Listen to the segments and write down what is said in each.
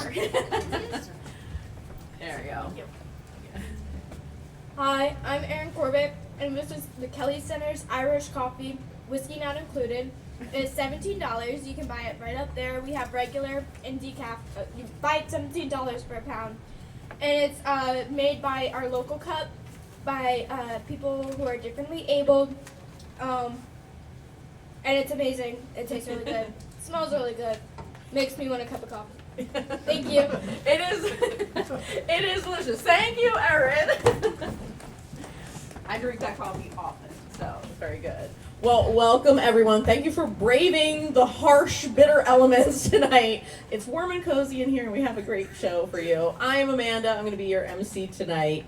more. There we go. Hi, I'm Erin Corbett, and this is the Kelly Center's Irish Coffee, whiskey not included. It's $17. You can buy it right up there. We have regular and decaf. You buy it $17 per pound. And it's made by our local cup by people who are differently abled. And it's amazing. It tastes really good. Smells really good. Makes me want a cup of coffee. Thank you. It is delicious. Thank you, Erin. I drink that coffee often, so very good. Well, welcome everyone. Thank you for braving the harsh, bitter elements tonight. It's warm and cozy in here, and we have a great show for you. I am Amanda. I'm going to be your MC tonight.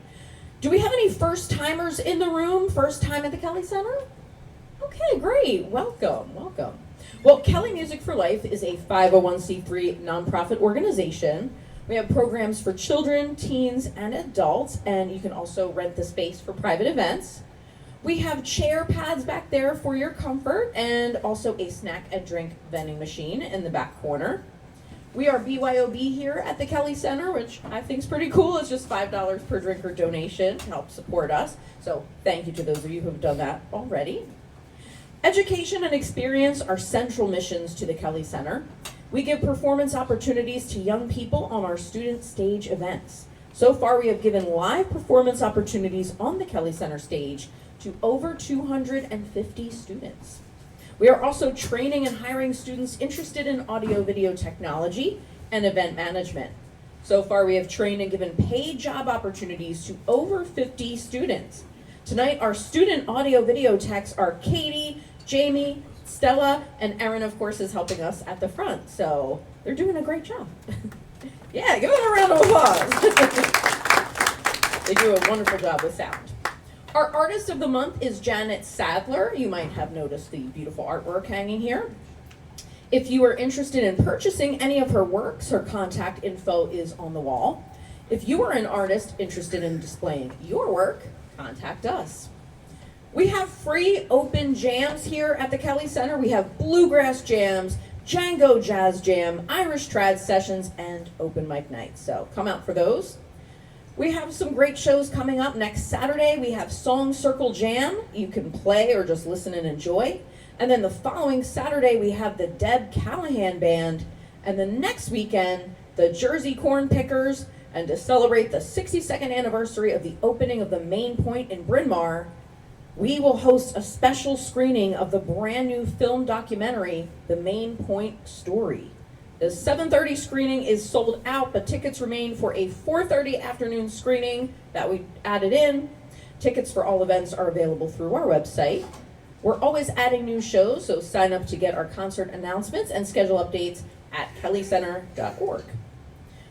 Do we have any first-timers in the room? First time at the Kelly Center? Okay, great. Welcome, welcome. Well, Kelly Music for Life is a 501c3 nonprofit organization. We have programs for children, teens, and adults, and you can also rent the space for private events. We have chair pads back there for your comfort, and also a snack and drink vending machine in the back corner. We are BYOB here at the Kelly Center, which I think is pretty cool. It's just $5 per drink or donation to help support us. So thank you to those of you who have done that already. Education and experience are central missions to the Kelly Center. We give performance opportunities to young people on our student stage events. So far, we have given live performance opportunities on the Kelly Center stage to over 250 students. We are also training and hiring students interested in audio-video technology and event management. So far, we have trained and given paid job opportunities to over 50 students. Tonight, our student audio-video techs are Katie, Jamie, Stella, and Erin, of course, is helping us at the front. So they're doing a great job. Yeah, give them a round of applause. They do a wonderful job with sound. Our artist of the month is Janet Sadler. You might have noticed the beautiful artwork hanging here. If you are interested in purchasing any of her works, her contact info is on the wall. If you are an artist interested in displaying your work, contact us. We have free open jams here at the Kelly Center. We have bluegrass jams, Django jazz jam, Irish trad sessions, and open mic nights. So come out for those. We have some great shows coming up. Next Saturday, we have Song Circle Jam. You can play or just listen and enjoy. And then the following Saturday, we have the Deb Callahan Band. And the next weekend, the Jersey Corn Pickers. And to celebrate the 62nd anniversary of the opening of the Main Point in Bryn Mawr, we will host a special screening of the brand new film documentary, The Main Point Story. The 7:30 screening is sold out, but tickets remain for a 4:30 afternoon screening that we added in. Tickets for all events are available through our website. We're always adding new shows, so sign up to get our concert announcements and schedule updates at kellycenter.org.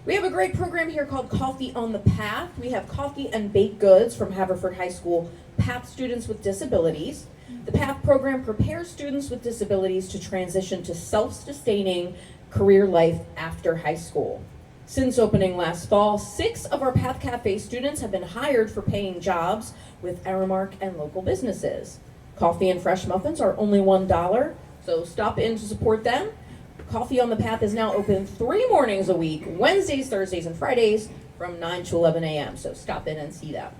We have a great program here called Coffee on the Path. We have coffee and baked goods from Haverford High School PATH students with disabilities. The PATH program prepares students with disabilities to transition to self-sustaining career life after high school. Since opening last fall, 6 of our PATH Cafe students have been hired for paying jobs with Aramark and local businesses. Coffee and fresh muffins are only $1, so stop in to support them. Coffee on the Path is now open 3 mornings a week, Wednesdays, Thursdays, and Fridays from 9 to 11 a.m., so stop in and see them.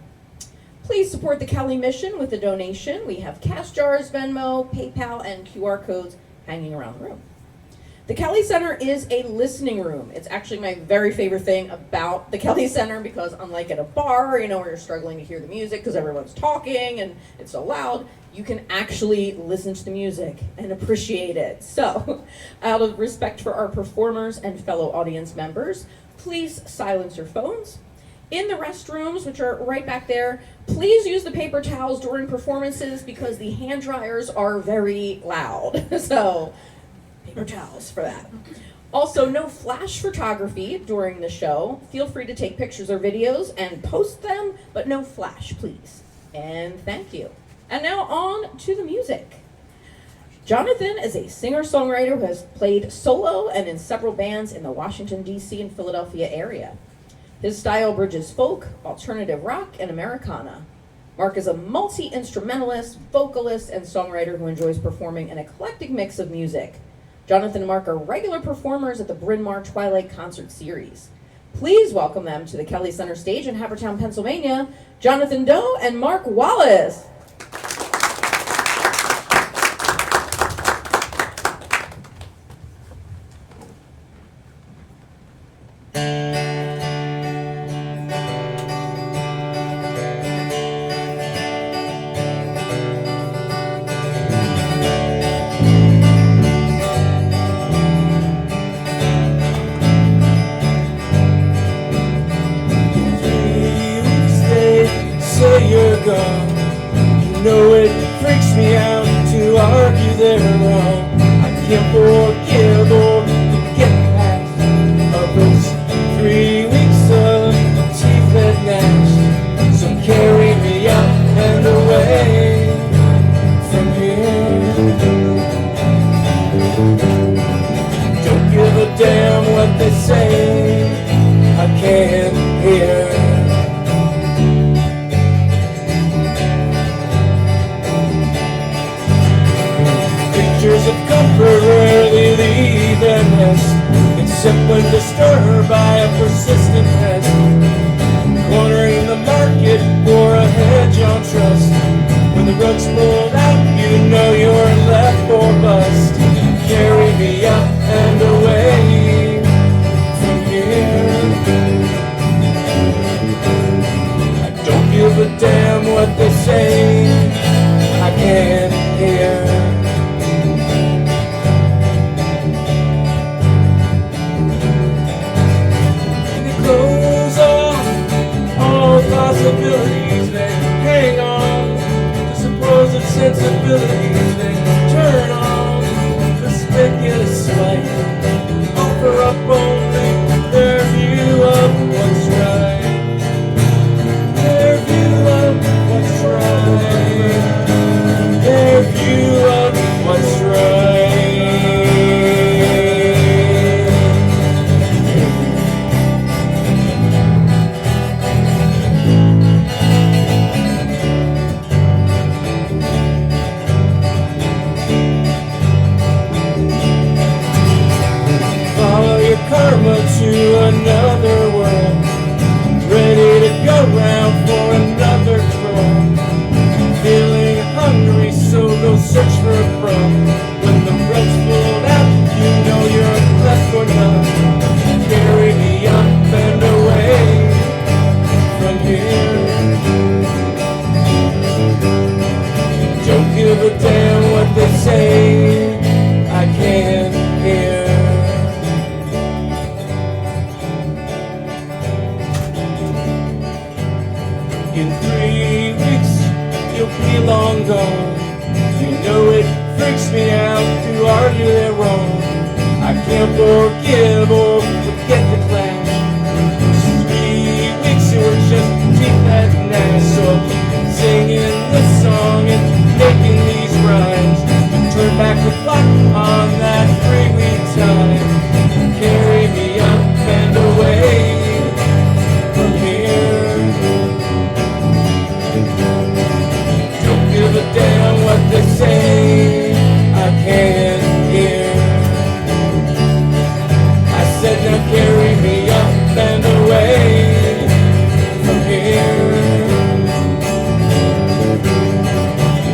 Please support the Kelly mission with a donation. We have cash jars, Venmo, PayPal, and QR codes hanging around the room. The Kelly Center is a listening room. It's actually my very favorite thing about the Kelly Center because unlike at a bar, where you're struggling to hear the music because everyone's talking and it's so loud, you can actually listen to the music and appreciate it. So, out of respect for our performers and fellow audience members, please silence your phones. In the restrooms, which are right back there, please use the paper towels during performances because the hand dryers are very loud. So, paper towels for that. Also, no flash photography during the show. Feel free to take pictures or videos and post them, but no flash, please. And thank you. And now on to the music. Jonathan is a singer-songwriter who has played solo and in several bands in the Washington, D.C. and Philadelphia area. His style bridges folk, alternative rock, and Americana. Mark is a multi-instrumentalist, vocalist, and songwriter who enjoys performing an eclectic mix of music. Jonathan and Mark are regular performers at the Bryn Mawr Twilight Concert Series. Please welcome them to the Kelly Center stage in Havertown, Pennsylvania, Jonathan Doe and Mark Wallace. You know it freaks me out to argue they're wrong. I can't forgive or get past of those 3 weeks of teeth that gnashed. So carry me up and away from here. Don't give a damn what they say, I can't hear. Creatures of comfort rarely leave their nest, except when disturbed by a persistent pest. Cornering the market for a hedge on trust. When the rug's pulled out, you know you're left for bust. Carry me up and away from here. I don't give a damn what they say, I can't hear. Possibilities, they hang on to supposed sensibilities, they turn on conspicuous light, offer up only their view of what's right, their view of what's right, their view of what's right. Karma to another world, ready to go round for another crawl. Feeling hungry, so go search for a crumb. When the rug's pulled out, you know you're left for none. Carry me up and away from here. Don't give a damn what they say, I can't hear. In 3 weeks, you'll be long gone. You know it freaks me out to argue they're wrong. I can't forgive or forget the clash. 3 weeks, you were just teeth that gnash. So I'll keep singing this song and making these rhymes. Turn back the clock on that 3-week time. Carry me up and away from here. Don't give a damn what they say, I can't hear. I said now carry me up and away from here.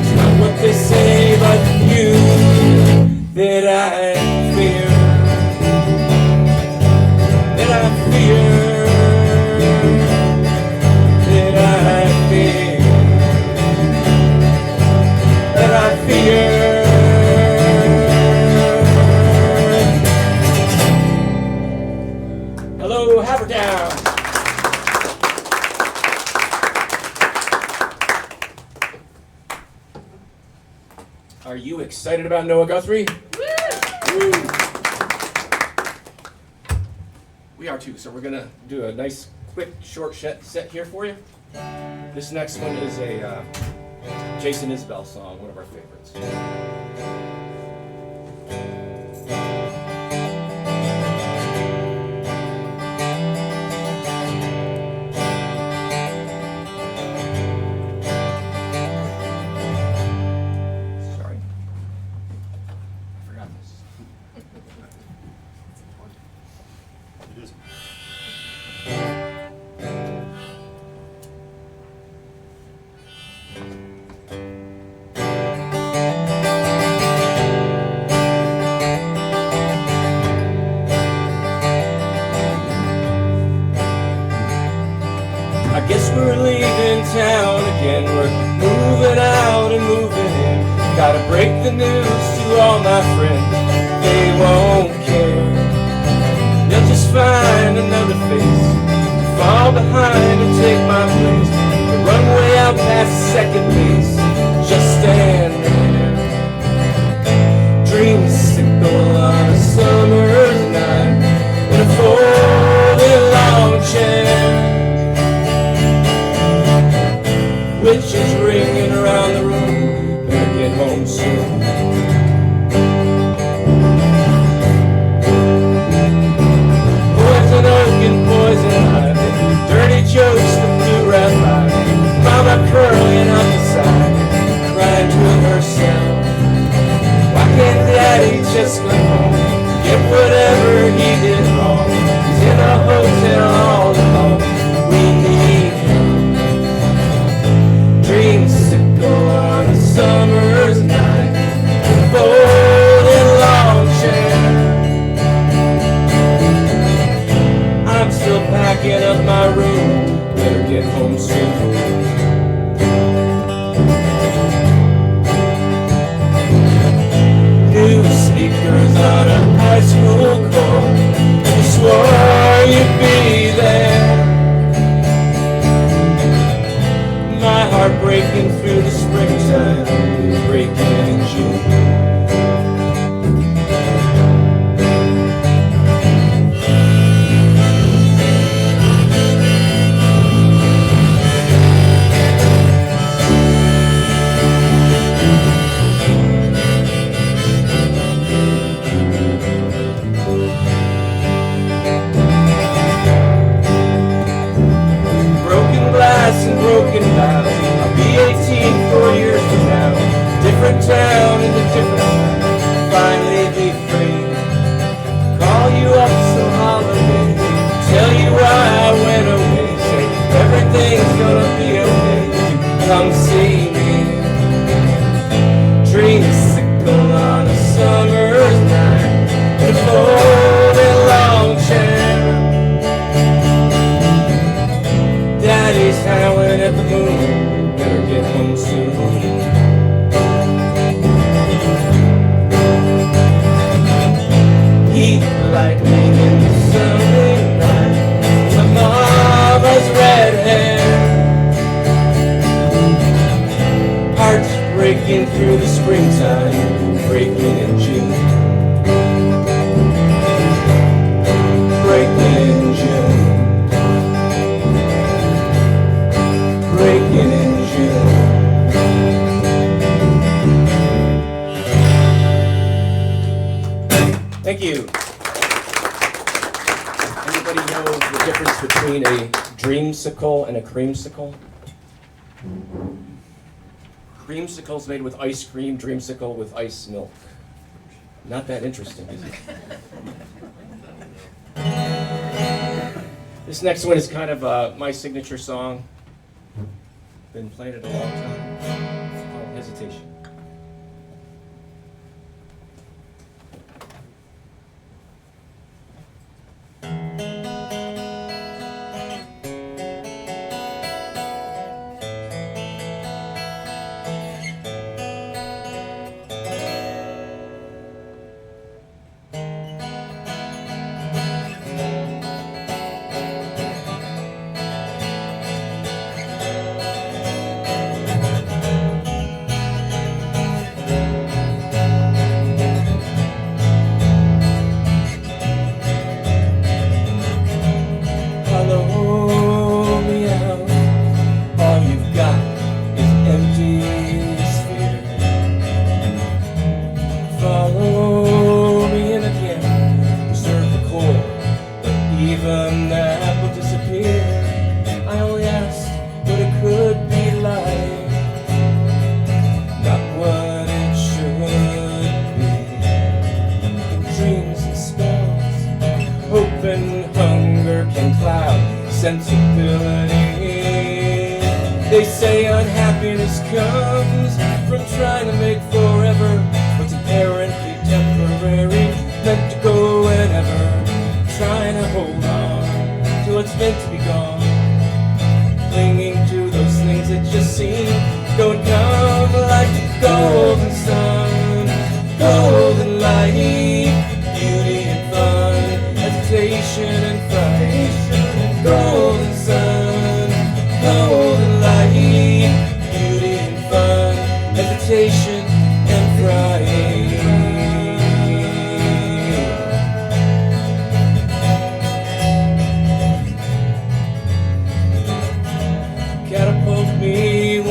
It's not what they say but you that I fear. That I fear. That I fear. That I fear. Hello, Havertown. Are you excited about Noah Guthrie? Woo! We are too, so we're gonna do a nice, quick, short set here for you. This next one is a Jason Isbell song, one of our favorites. Sorry. I forgot this. I guess we're leaving town again. We're moving out and moving in. Gotta break the news to all my friends. They won't care. They'll just find another face to fall behind and take my place. The runway out past second base. Just stand there. Dreamsicle on a summer's night in a folding long chair. Witches ringing around the room, better get home soon. Poison oak and poison ivy, dirty jokes that flew right by. Mama curling on the side, crying to herself. Why can't Daddy just go home, get whatever he did wrong? He's in a hotel all alone, we need him. Dreamsicle on a summer's night, folding long chair. I'm still packing up my room, better get home soon. New speakers on a high school court, you swore you'd be there. My heart breaking through the springtime, breaking in June. Broken vows. I'll be 18 4 years from now. Different town in a different time. Finally be free. Call you up some holiday. Tell you why I went away. Say everything's gonna be okay. Come see me. Dreamsicle on a summer's night in a folding long chair. Daddy's howling at the moon, better get home soon. Heat lightning in the Sunday night, my mama's red hair. Hearts breaking through the springtime, breaking in June. Breaking in June. Breaking in June. Thank you. Anybody know the difference between a dreamsicle and a creamsicle? Creamsicle's made with ice cream, dreamsicle with ice milk. Not that interesting, is it? This next one is kind of my signature song. Been playing it a long time. It's called Hesitation. They say unhappiness comes from trying to make forever what's apparently temporary, meant to go whenever, trying to hold on till it's meant to be gone.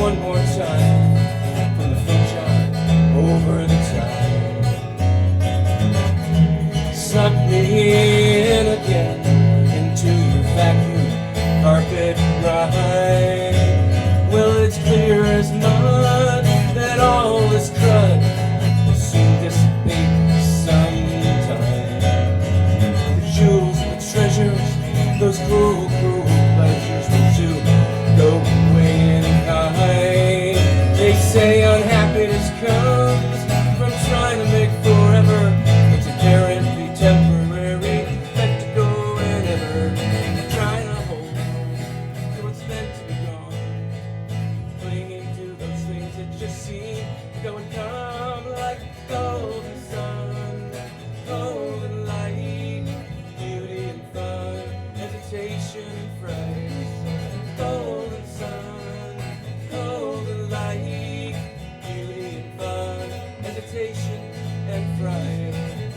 one more time from the sunshine over the top. Suck me in again into your vacuum carpet ride. Well, it's clear as mud that all this crud will soon dissipate sometime. The jewels and the treasures, those cruel, cruel pleasures will soon go away in kind. They say unhappiness comes from trying to make forever what's apparently temporary, meant to go whenever. Trying to hold on to what's meant to be gone, clinging to those things that just seem to go and come like golden sun, golden light, beauty and fun, hesitation and fright. Golden sun, golden light, beauty and fun, hesitation and fright.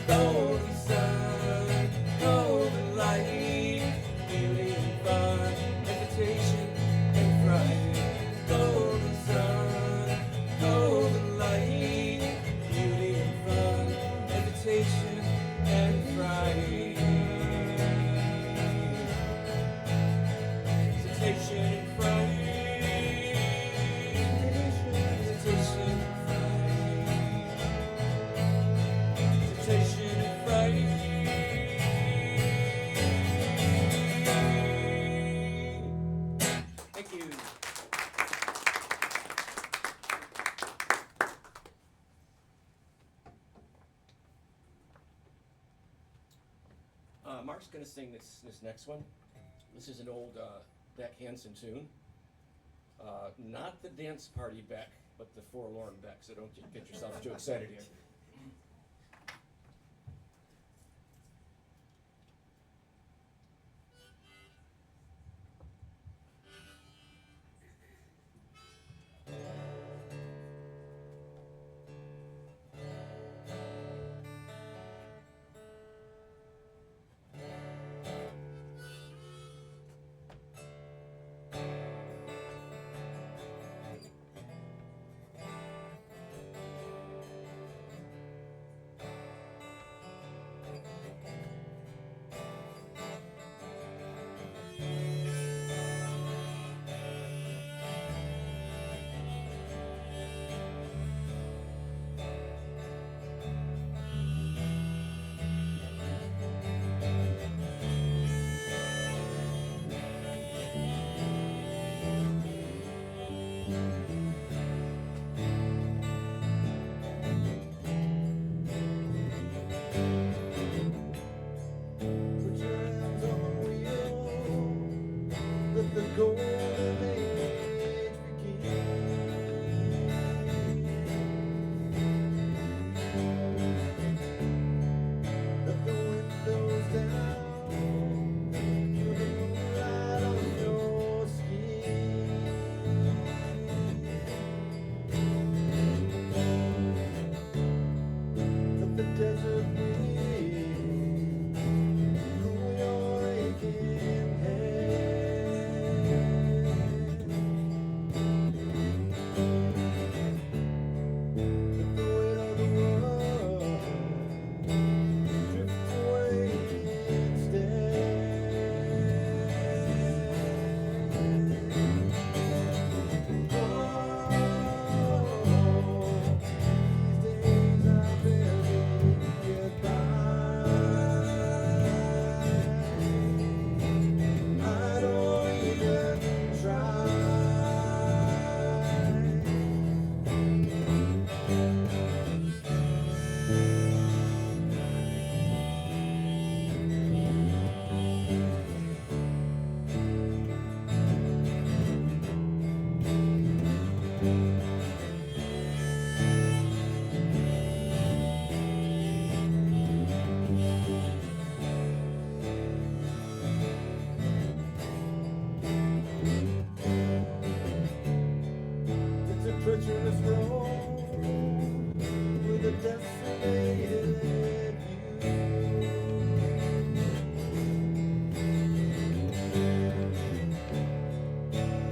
Golden sun, golden light, beauty and fun, hesitation and fright. Golden sun, golden light, beauty and fun, hesitation and fright. Hesitation and fright. Hesitation and fright. Hesitation and fright. Thank you. Mark's gonna sing this next one. This is an old Beck Hansen tune. Not the dance party Beck, but the forlorn Beck, so don't get yourself too excited here.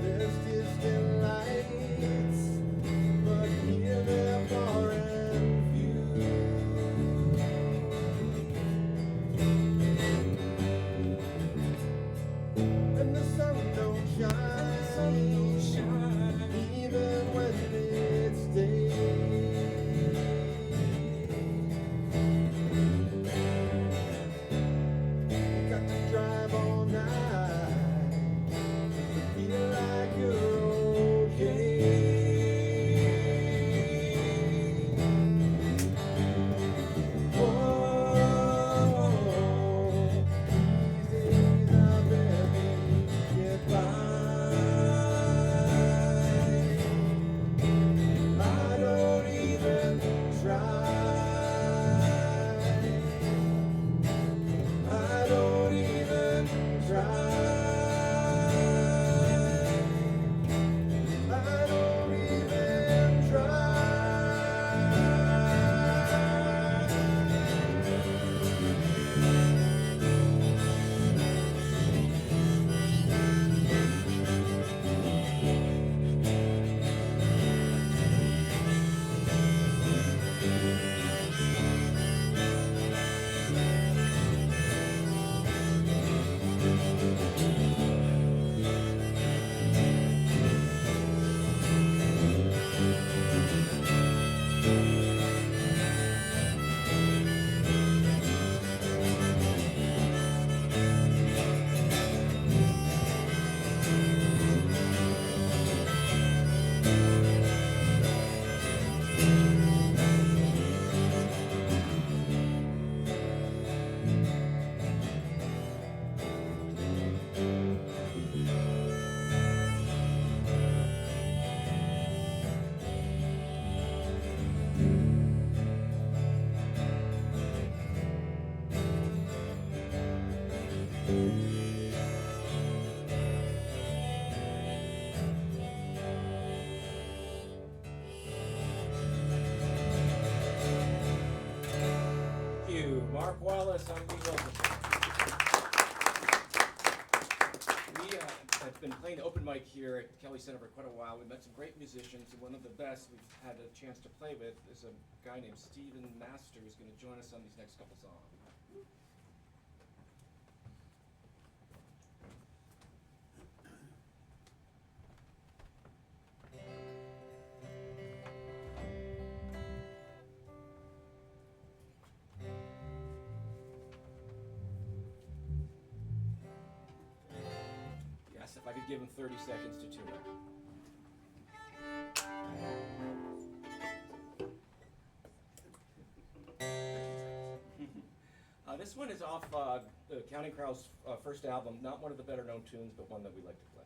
There's distant light Mark Wallace, I'm Willie Nelson. We have been playing the open mic here at Kelly Center for quite a while. We met some great musicians, and one of the best we've had a chance to play with is a guy named Stephen Master, who's going to join us on these next couple songs. Yes, if I could give him 30 seconds to tune up. This one is off the Counting Crows' first album. Not one of the better known tunes, but one that we like to play.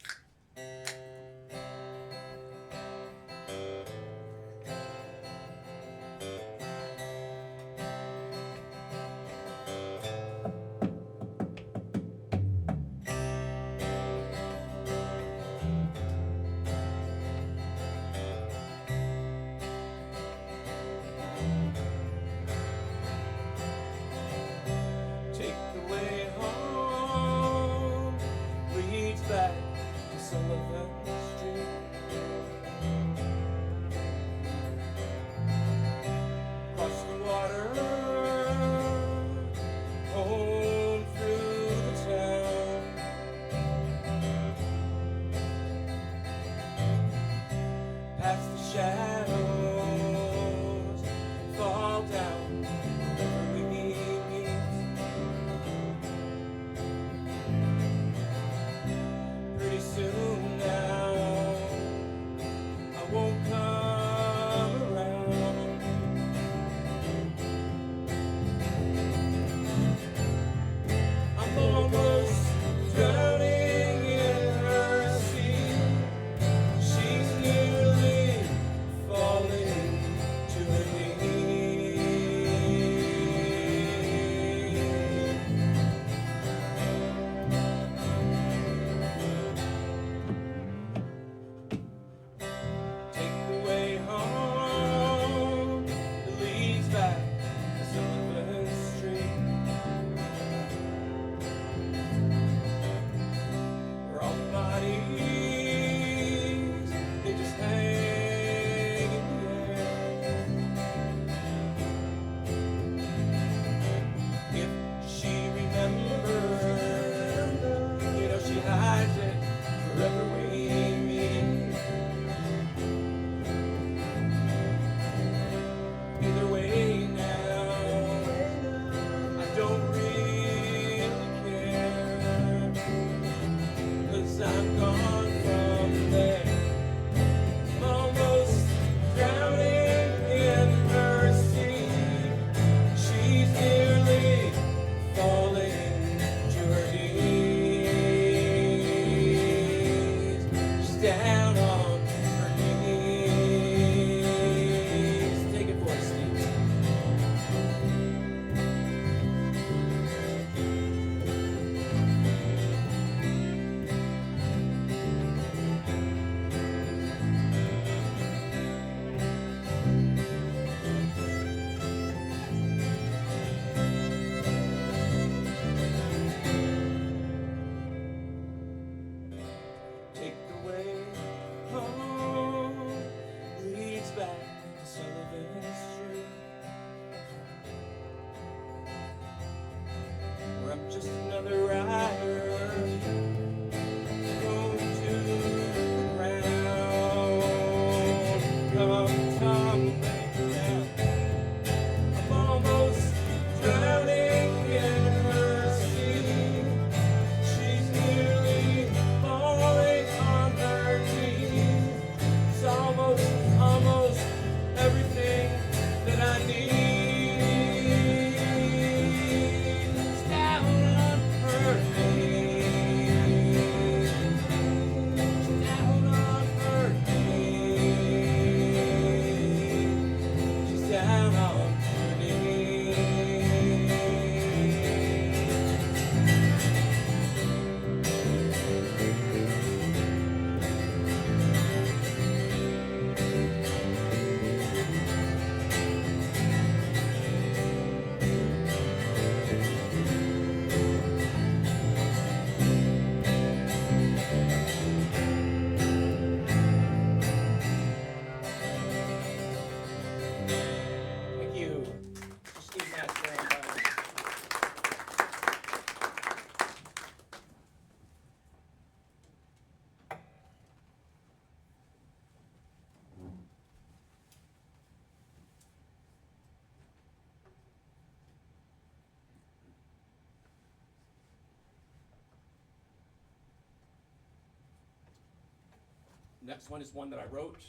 Next one is one that I wrote,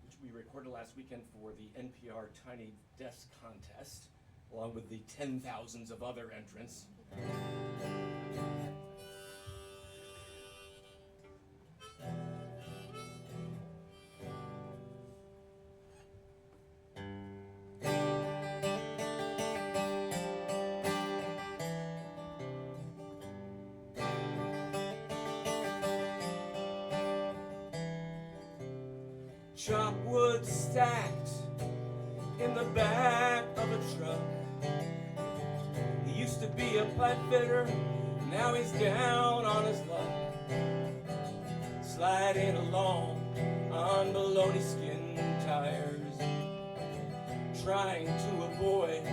which we recorded last weekend for the NPR Tiny Desk Contest, along with the 10,000s of other entrants. Chop wood stacked in the back of a truck. He used to be a pipe fitter, now he's down on his luck. Sliding along on baloney skin tires, trying to avoid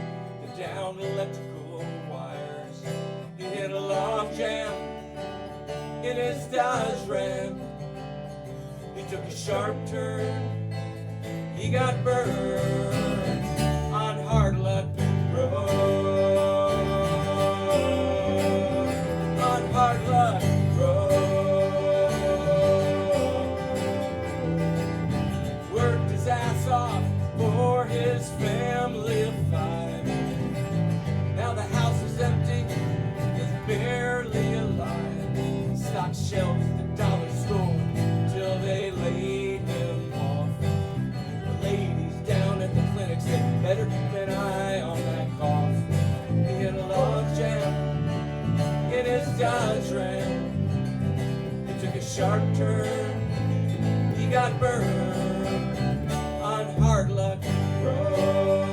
the downed electrical wires. He hit a log jam in his Dodge Ram. He took a sharp turn, he got burned on Hard Luck Road. On Hard Luck Road. Worked his ass off for his family of 5. Now the house is empty, he's barely alive. Stock shelves at the dollar store till they laid him off. The ladies down at the clinic said, better keep an eye on that cough. He hit a log jam in his Dodge Ram. He took a sharp turn, he got burned on Hard Luck Road.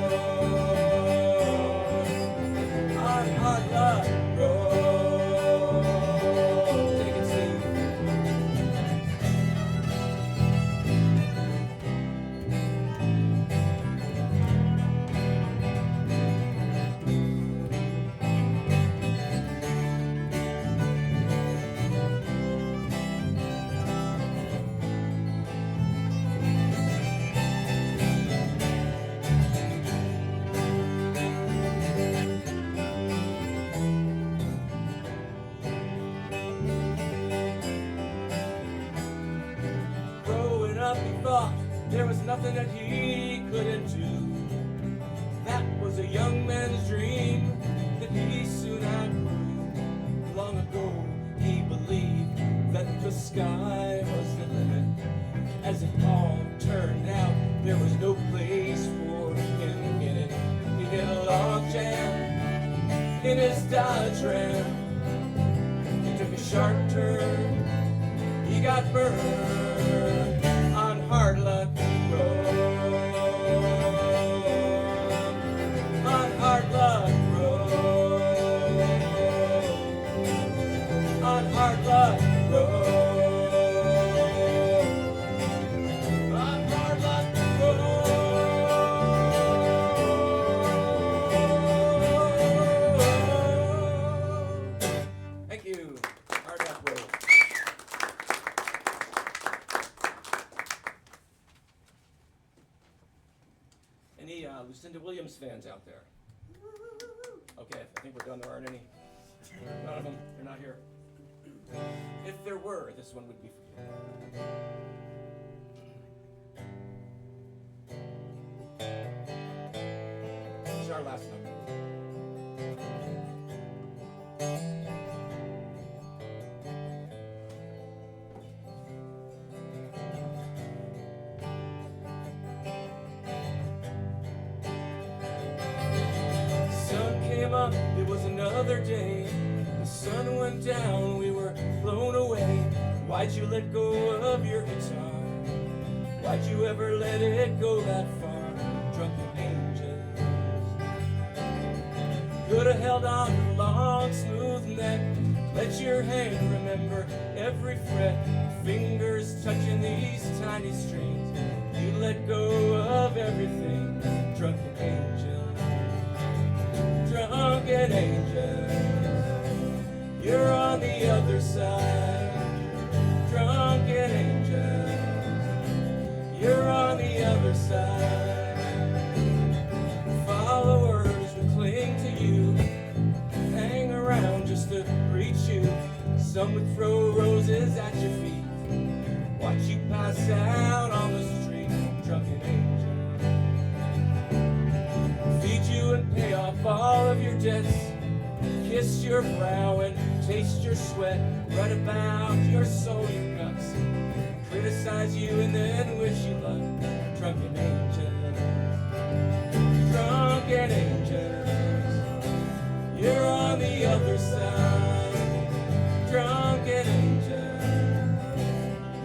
On Hard Luck Road. Take it, Steve. Growing up, he thought there was nothing that he couldn't do. That was a young man's dream that he soon outgrew. Long ago, he believed that the sky was the limit. As it all turned out, there was no place for him in it. He hit a log jam in his Dodge Ram. He took a sharp turn, he got burned on Hard Luck Road. On Hard Luck Road. On Hard Luck Road. On Hard Luck Road. Thank you. Hard Luck Road. Any Lucinda Williams fans out there? Okay, I think we're done. There aren't any. None of them. They're not here. If there were, this one would be for you. This is our last number. Sun came up, it was another day. The sun went down, we were blown away. Why'd you let go of your guitar? Why'd you ever let it go that far? Drunken angels. Could've held on to the long, smooth neck. Let your hand remember every fret. Fingers touching these tiny strings. You let go of everything. Drunken angels. Drunken angels. You're on the other side. Drunken angels. You're on the other side. Followers will cling to you, hang around just to greet you. Some would throw roses at your feet, watch you pass out on the street, drunken angel. Feed you and pay off all of your debts, kiss your brow and taste your sweat, write about your soul, your guts, criticize you and then wish you luck, drunken angels, drunken angels. You're on the other side, drunken angels.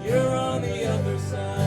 You're on the other side.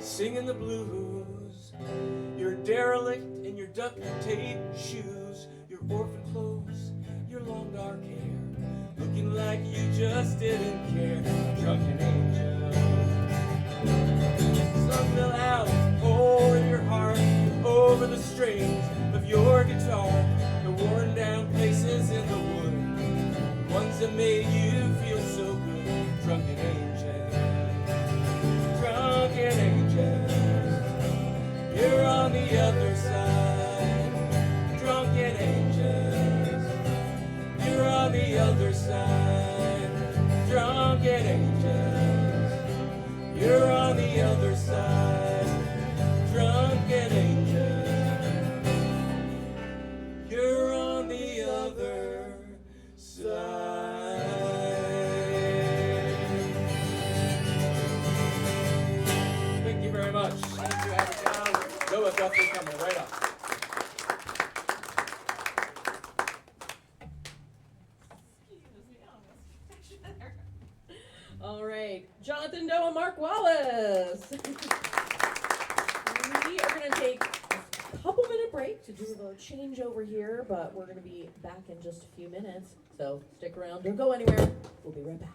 Singing the blues, you're derelict in your duct tape shoes, your orphan clothes, your long dark hair, looking like you just didn't care, drunken angel. Sung the loud, pour your heart over the strings of your guitar, the worn down places in the wood, the ones that made you feel so good, drunken angel. Drunken angels, you're on the other side. Drunken angels, you're on the other side. Drunken angels, you're on the other side. Drunken angels, you're on the other side. Thank you very much. Thank you, Americana. Noah Guthrie coming right up. All right, Jonathan Doe and Mark Wallace. We are going to take a couple minute break to do the change over here, but we're going to be back in just a few minutes. So stick around, don't go anywhere. We'll be right back.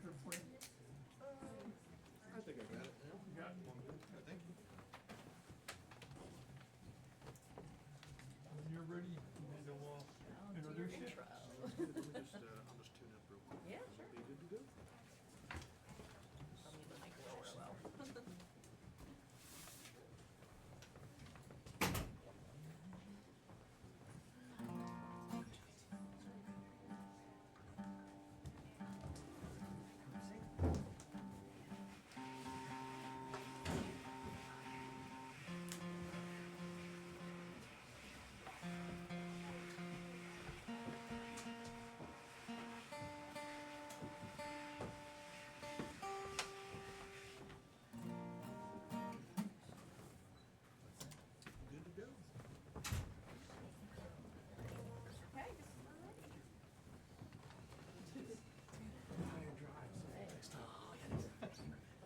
good for you? I think I got it now. You got one. I think. When you're ready, Amanda will introduce you. I'll just tune up real quick. Yeah, sure. Be good to go. I'll need the mic lower low. Good to go.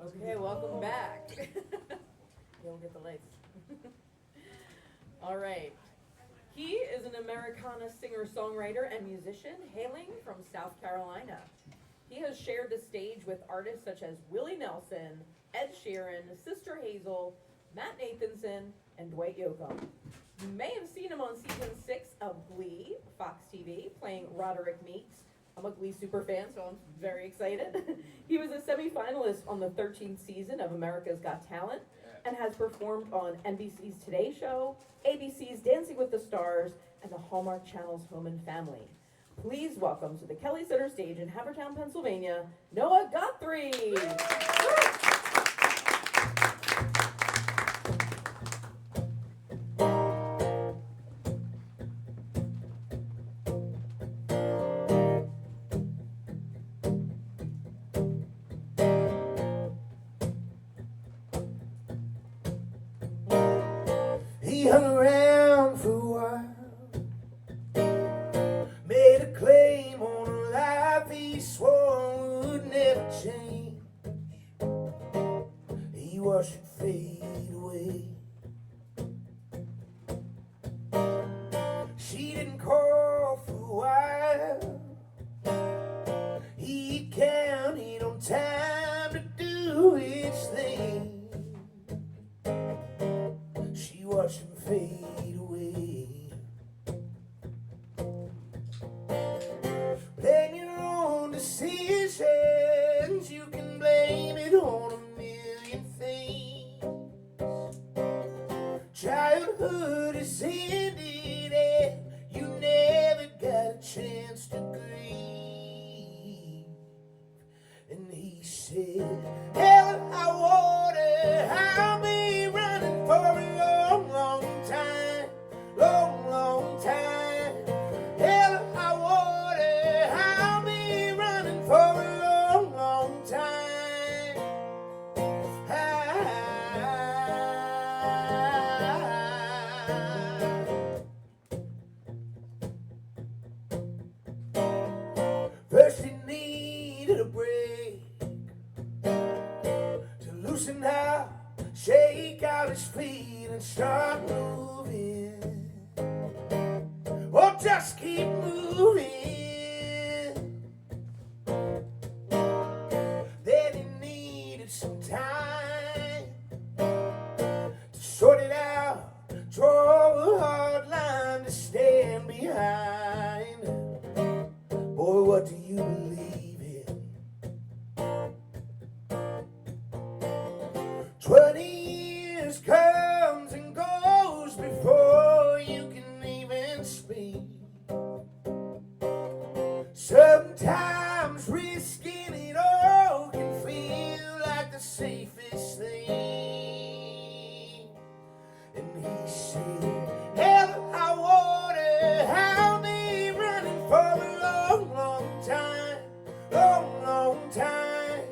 Okay, welcome back. You'll get the lights. All right. He is an Americana singer-songwriter and musician hailing from South Carolina. He has shared the stage with artists such as Willie Nelson, Ed Sheeran, Sister Hazel, Matt Nathanson, and Dwight Yoakam. You may have seen him on season 6 of Glee, Fox TV, playing Roderick Meeks. I'm a Glee super fan, so I'm very excited. He was a semi-finalist on the 13th season of America's Got Talent and has performed on NBC's Today Show, ABC's Dancing with the Stars, and the Hallmark Channel's Home and Family. Please welcome to the Kelly Center stage in Havertown, Pennsylvania, Noah Guthrie. He hung around for a while, made a claim on a life he swore would never change. He watched it fade away. She didn't call for a while. He counted on time to do its thing. She watched him fade away. Blame your own decisions. You can blame it on a million things. Childhood is ended and you never got a chance to grieve. And he said, hell if I water, I'll be running for a long, long time, long, long time. Hell if I water, I'll be running for a long, long time. First he needed a break to loosen up, shake out his feet and start moving. Or just keep moving. Then he needed some time to sort it out, draw a hard line to stand behind. Boy, what do you believe in? 20 years comes and goes before you can even speak. Sometimes risking it all can feel like the safest thing. And he said, hell if I water, I'll be running for a long, long time, long, long time.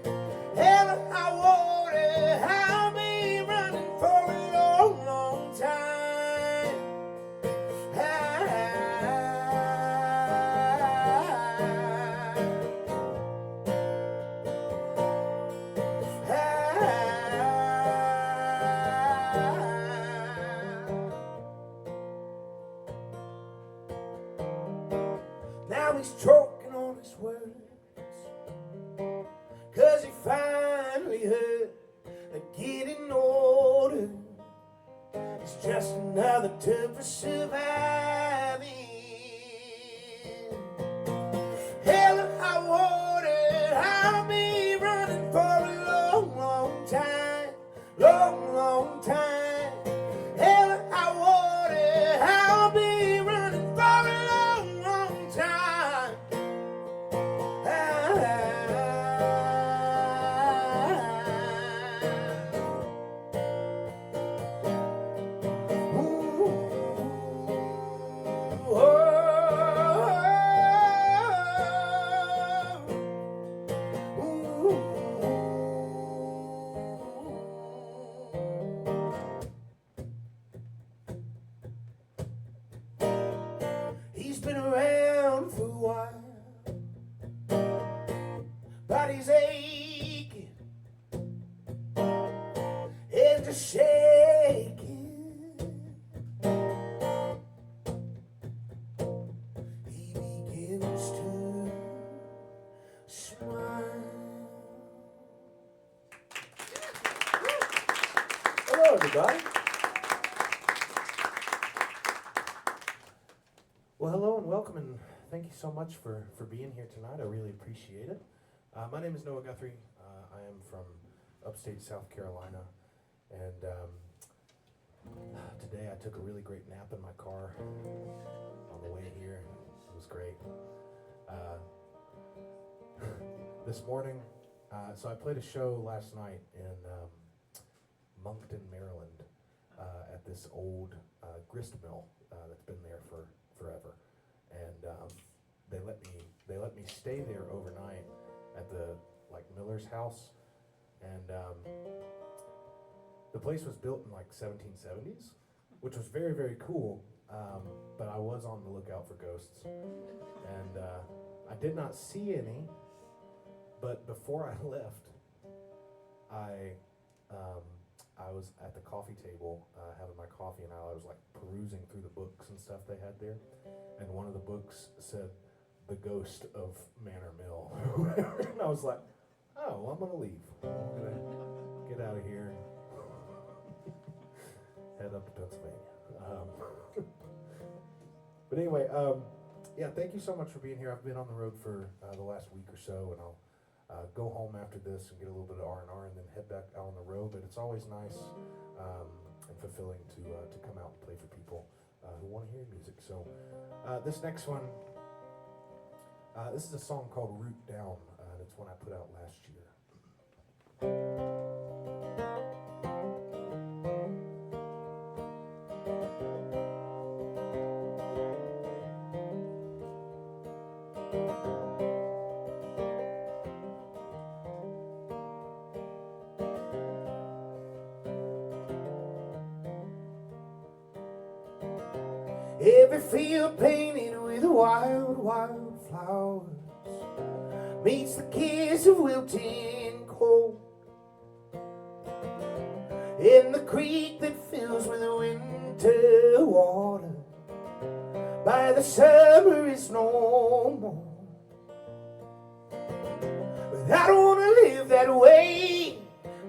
Hell if I water, I'll be running for a long, long time. another term for surviving. Hell or high water, I'll be running for a long, long time. Long, long time. Hell or high water, I'll be running for a long, long time. He's been around for a while, body's aching, heads are shaking. He begins to smile. Hello, everybody. Well, hello and welcome, and thank you so much for being here tonight. I really appreciate it. My name is Guthrie. I am from upstate South Carolina, and today I took a really great nap in my car on the way here. It was great. This morning, so I played a show last night in Moncton, Maryland, at this old grist mill that's been there for forever, and they let me stay there overnight at the miller's house, and the place was built in 1770s, which was very, very cool, but I was on the lookout for ghosts, and I did not see any, but before I left, I was at the coffee table having my coffee, and I was perusing through the books and stuff they had there, and one of the books said The Ghost of Manor Mill. And I was like, oh, well, I'm gonna leave. I'm gonna get out of here, head up to Pennsylvania. But anyway, yeah, thank you so much for being here. I've been on the road for the last week or so, and I'll go home after this and get a little bit of R&R and then head back out on the road. But it's always nice and fulfilling to come out and play for people who want to hear music. So this next one, this is a song called Root Down, and it's one I put out last year. Every field painted with wild, wild flowers meets the kiss of wilting cold. In the creek that fills with winter water, by the summer is no more. But I don't want to live that way.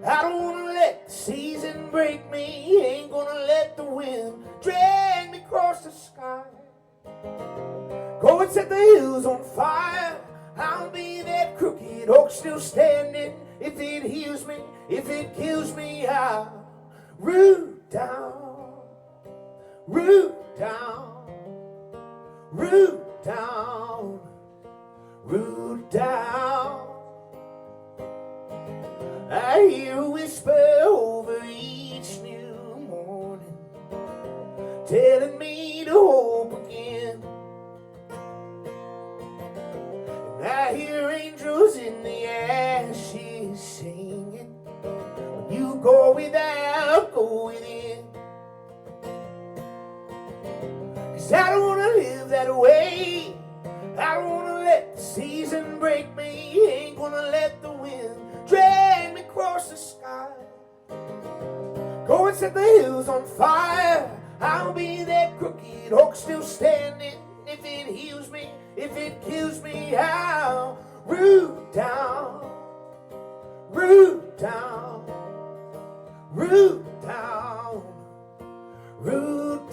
I don't want to let the season break me. Ain't gonna let the wind drag me across the sky. Go and set the hills on fire. I'll be that crooked oak still standing. If it heals me, if it kills me, I'll root down, root down, root down, root down. I hear a whisper over each new morning, telling me to hope again. And I hear angels in the ashes singing, when you go without, go within. 'Cause I don't want to live that way. I don't want to let the season break me. Ain't gonna let the wind drag me across the sky. Go and set the hills on fire. I'll be that crooked oak still standing. If it heals me, if it kills me, I'll root down, root down, root down, root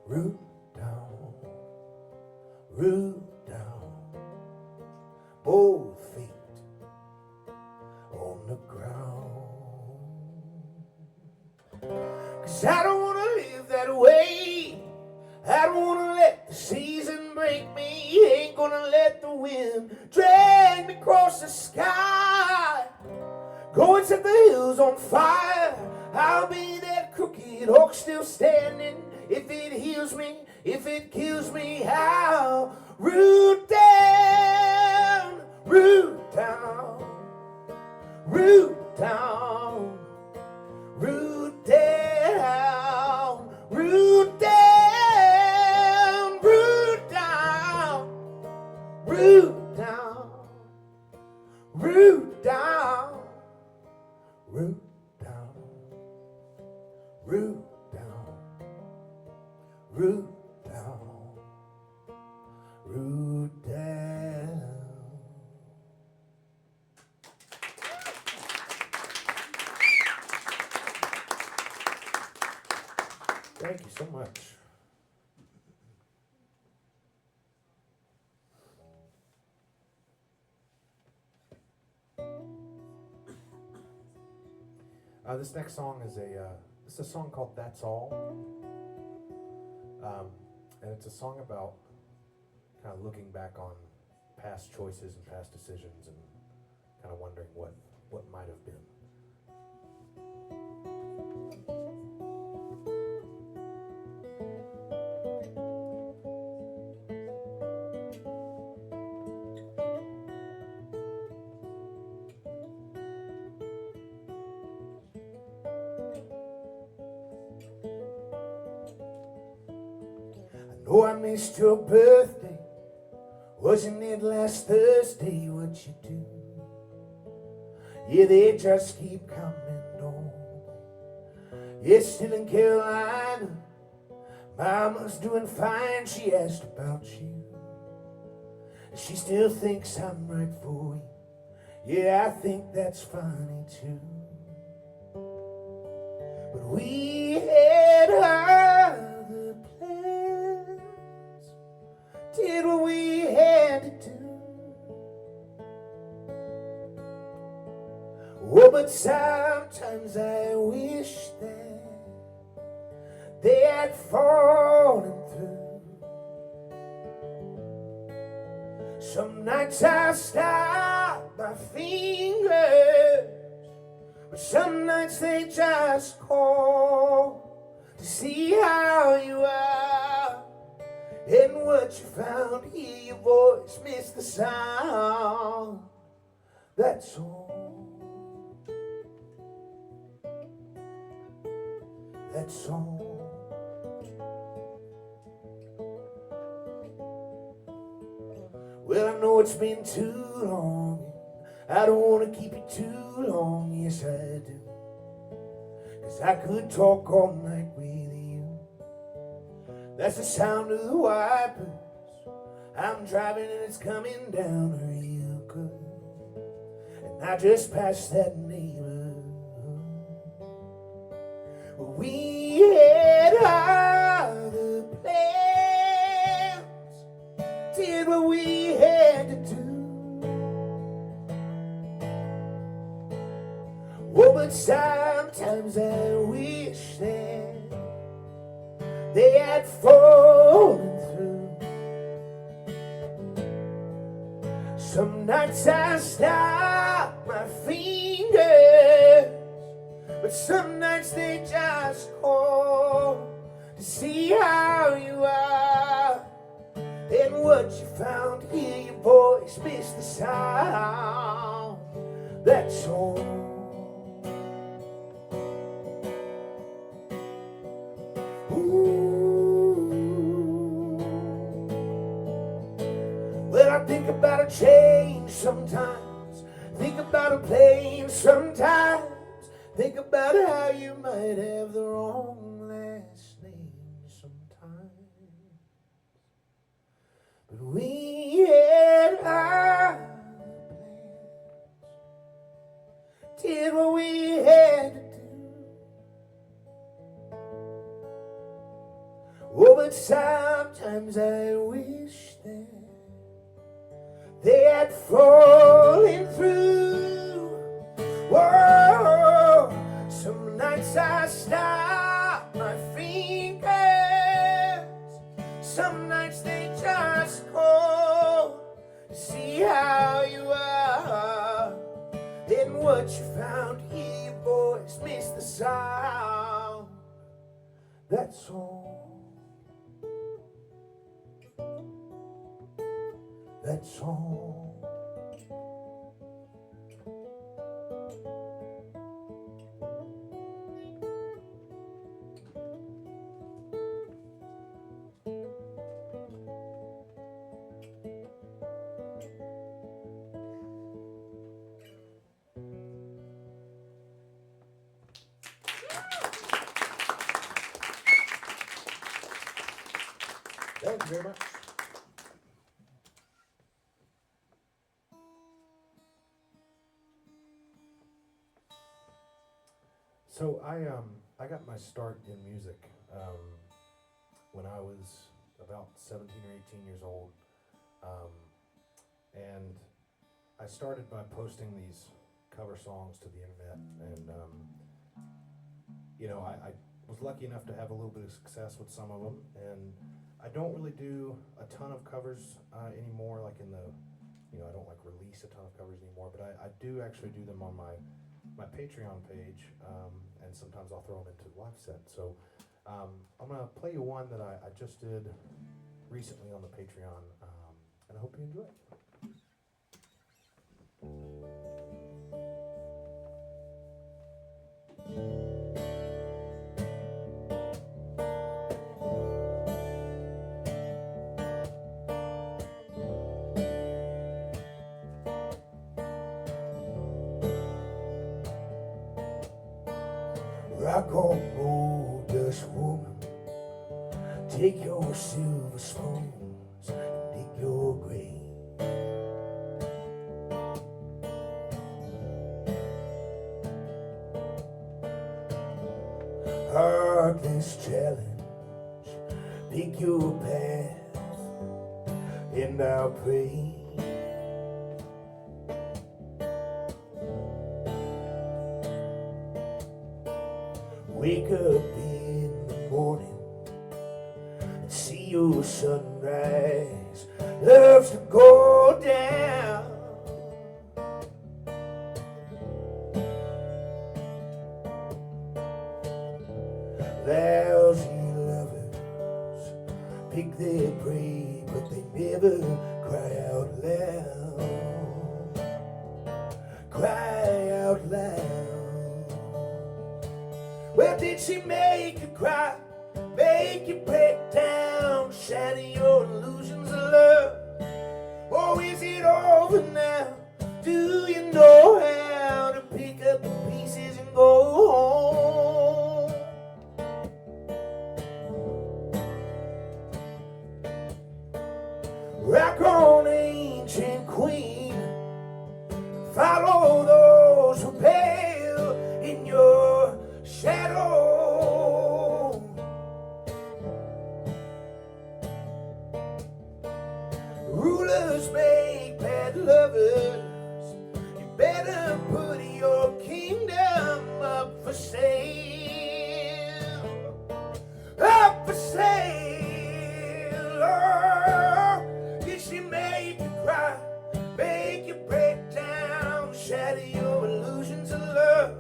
root down, root down, both feet on the ground. 'Cause I don't wanna live that way. I don't wanna let the season break me. Ain't gonna let the wind drag me across the sky. Go and set the hills on fire. I'll be that crooked oak still standing. If it heals me, if it kills me, I'll root down, root down, root down, root down, root down, root down, root down, root down, root down, root down, root down, root down. Thank you so much. This next song is it's a song called "That's All," and it's a song about kind of looking back on past choices and past decisions and kind of wondering what might have been. Oh, I missed your birthday. Wasn't it last Thursday? What you do? Yeah, they just keep coming on. Yeah, still in Carolina. Mama's doing fine. She asked about you. She still thinks I'm right for you. Yeah, I think that's funny too. But we had other plans, did what we had to do. Oh, but sometimes I wish that they had fallen through. Some nights I stop my fingers, but some nights they just call to see how you are and what you found. Hear your voice, miss the sound. That's all. That's all. Well, I know it's been too long. I don't want to keep you too long. Yes, I do. 'Cause I could talk all night with you. That's the sound of the wipers. I'm driving and it's coming down real good. And I just passed that neighborhood. Well, we had other plans, did what we had to do. Oh, but sometimes I wish that they had fallen through. Some nights I stop my fingers, but some nights they just call to see how you are and what you found. Hear your voice, miss the sound. That's all. Well, I think about a change sometimes, think about a plane sometimes, think about how you might have the wrong last name sometimes. But we had our plans, did what we had to do. Oh, but sometimes I wish that they had fallen through. Whoa, some nights I stop my fingers, some nights they just call to see how you are. Then what you found, hear your voice, miss the sound. That's all. That's all. Thank you very much. So I got my start in music when I was about 17 or 18 years old, and I started by posting these cover songs to the internet, and I was lucky enough to have a little bit of success with some of them, and I don't really do a ton of covers anymore, like in the, I don't like release a ton of covers anymore, but I do actually do them on my Patreon page, and sometimes I'll throw them into live set. So I'm going to play you one that I just did recently on the Patreon, and I hope you enjoy it. Rock on, old Dutch woman, take your silver spoons and dig your grave. Heartless challenge, pick your path, and I'll pray. Wake up in the morning and see your sunrise loves to go down. Lousy lovers pick their prey, but they never cry out loud. Cry out loud. Well, did she make you cry, make you break down, shatter your illusions of love? Or is it over now? Do you know how to pick up the pieces and go home? Rock on, ancient queen, follow those who pale in your shadow. Rulers make bad lovers. You better put your kingdom up for sale. Up for sale. Oh, did she make you cry, make you break down, shatter your illusions of love?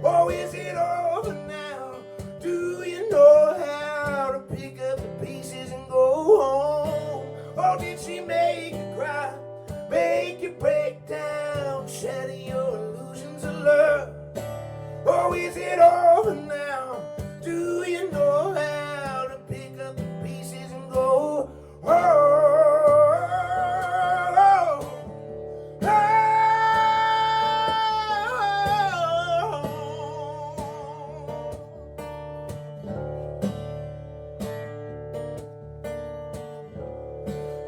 Oh, is it over now? Do you know how to pick up the pieces and go home? Oh, did she make you cry, make you break down, shatter your illusions of love? Oh, is it over now? Do you know how to pick up the pieces and go home?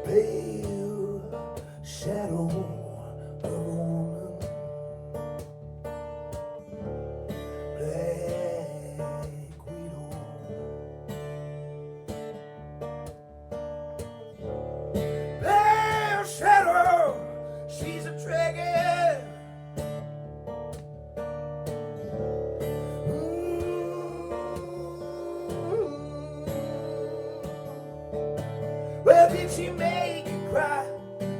Pale shadow of a woman, black widow. she make you cry,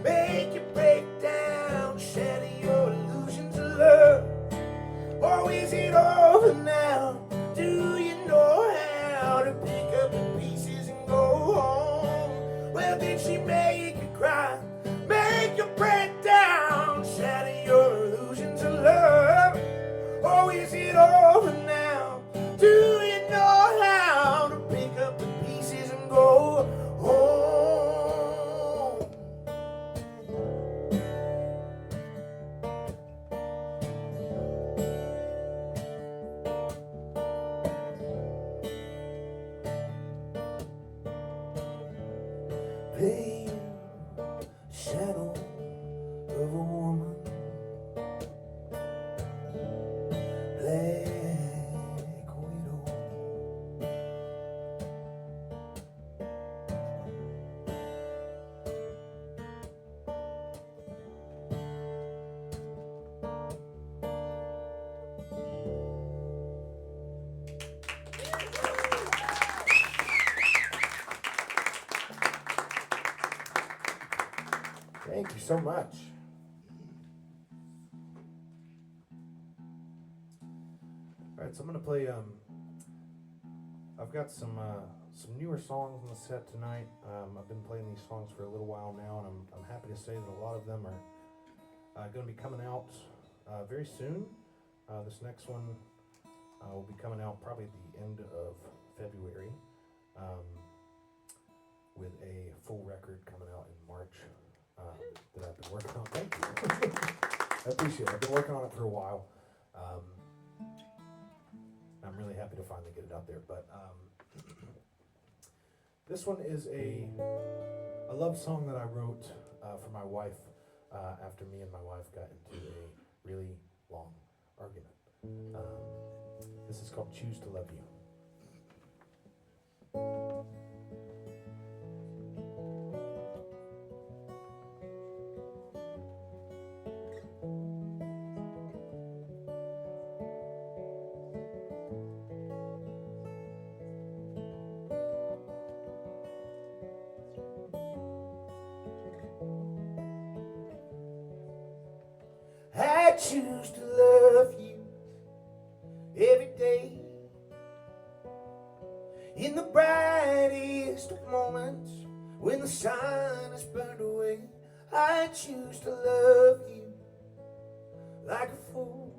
make you break down, shatter your illusions of love? Or is it over now? Do you know how to pick up the pieces and go home? Well, did she make you cry, make you break down, shatter your illusions of love? Or is it over now? Do you know how to pick up the pieces and go home? Pale shadow of a woman, black widow. Thank you so much. All right, so I'm gonna play. I've got some newer songs on the set tonight. I've been playing these songs for a little while now, and I'm happy to say that a lot of them are going to be coming out very soon. This next one will be coming out probably at the end of February, with a full record coming out in March. That I've been working on. Thank you. I appreciate it. I've been working on it for a while. I'm really happy to finally get it out there. But this one is a love song that I wrote for my wife after me and my wife got into a really long argument. This is called Choose to Love You. I choose to love you every day. In the brightest of moments, when the sun is burned away, I choose to love you like a fool.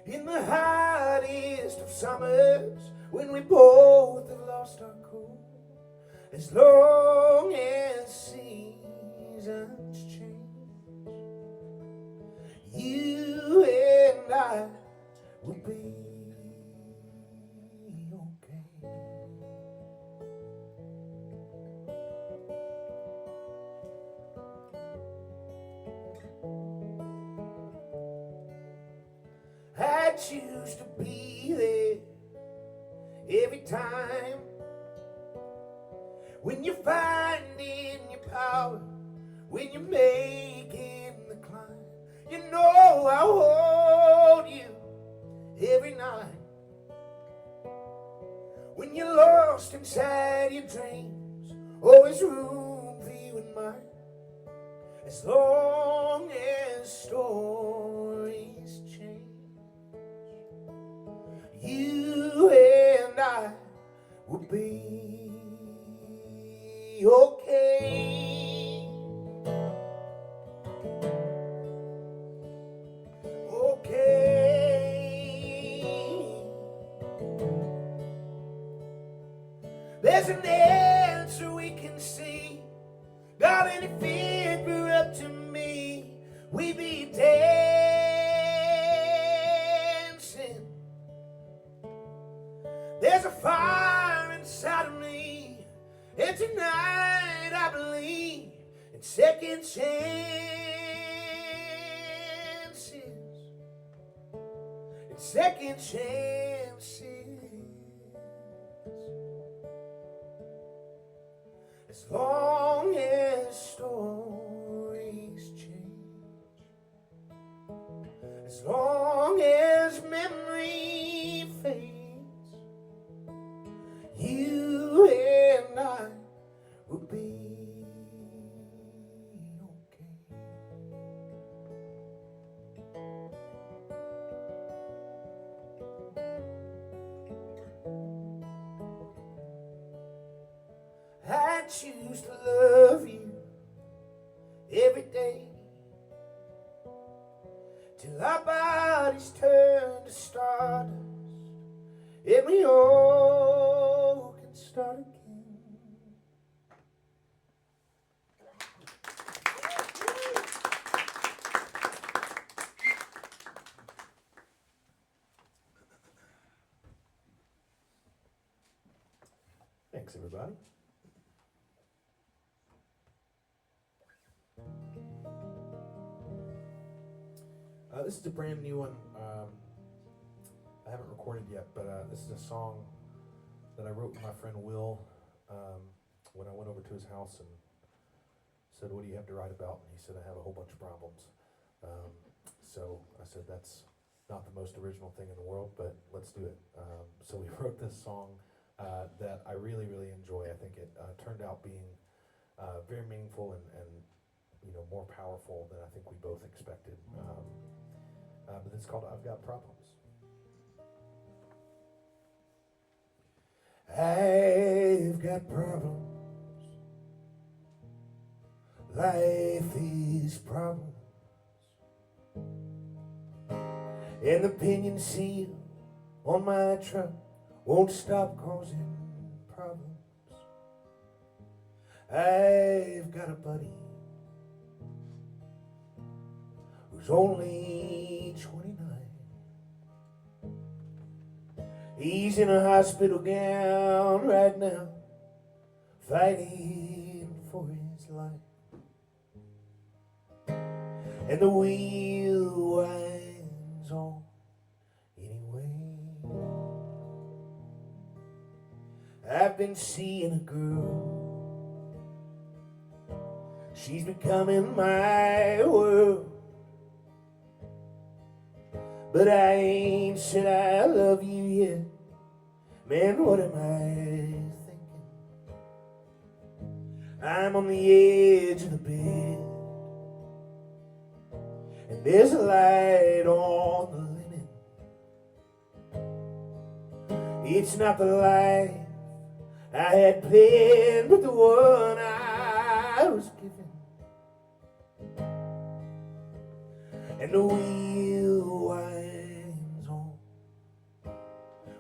In the hottest of summers, when we both have lost our cool, as long as seasons change, you and I will be okay. I choose to be there every time when you're finding your power, when you're making the climb. You know I'll hold you every night when you're lost inside your dreams. Always room for you and mine, as long as stories change. You and I will be okay. There's an answer we can see. Darling, if it were up to me, we'd be dancing. There's a fire inside of me, and tonight I believe in second chances. In second chances. As long as stories change, as long as memory fades, you and I choose to love you every day till our bodies turn to stardust and we all can start again. Thanks, everybody. This is a brand new one. I haven't recorded yet, but this is a song that I wrote with my friend Will when I went over to his house and said, "What do you have to write about?" And he said, "I have a whole bunch of problems." So I said, "That's not the most original thing in the world, but let's do it." So we wrote this song that I really, really enjoy. I think it turned out being very meaningful and more powerful than I think we both expected. But it's called "I've Got Problems." I've got problems. Life is problems. And the pinion seal on my truck won't stop causing problems. I've got a buddy who's only 29. He's in a hospital gown right now, fighting for his life. And the wheel winds on anyway. I've been seeing a girl, she's becoming my world. But I ain't said I love you yet. Man, what am I thinking? I'm on the edge of the bed, and there's a light on the linen. It's not the life I had planned, but the one I was given. And the wheel winds on,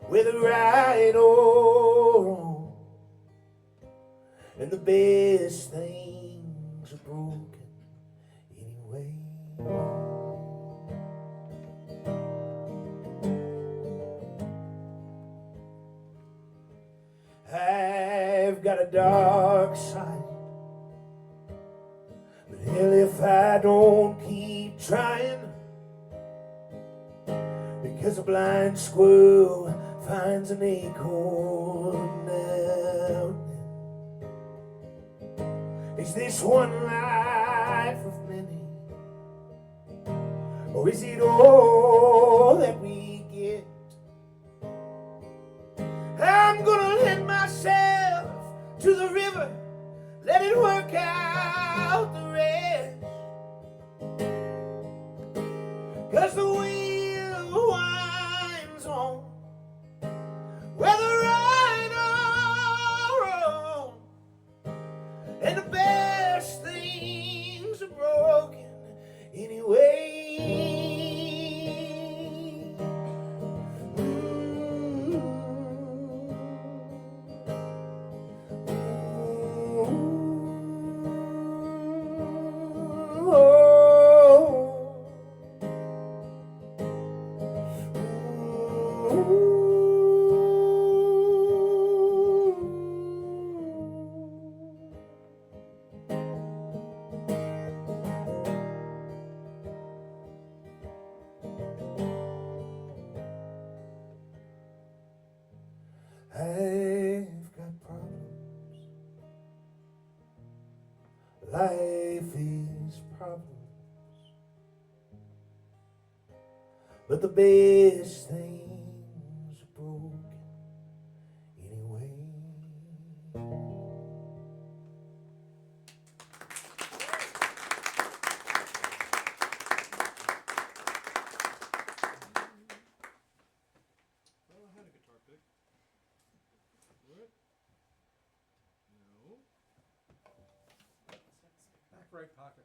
whether right or wrong, and the best things are broken anyway. I've got a dark side, but hell if I don't keep trying, because a blind squirrel finds an acorn now and then. Is this one life of many, or is it all that we get? I'm gonna lend myself to the river, let it work out the rest, 'cause the wheel winds on, whether right or wrong, and the best things are broken anyway. I've got problems. Life is problems. But the best things are broken anyway. Oh, I had a guitar pick. Do it? No. right pocket.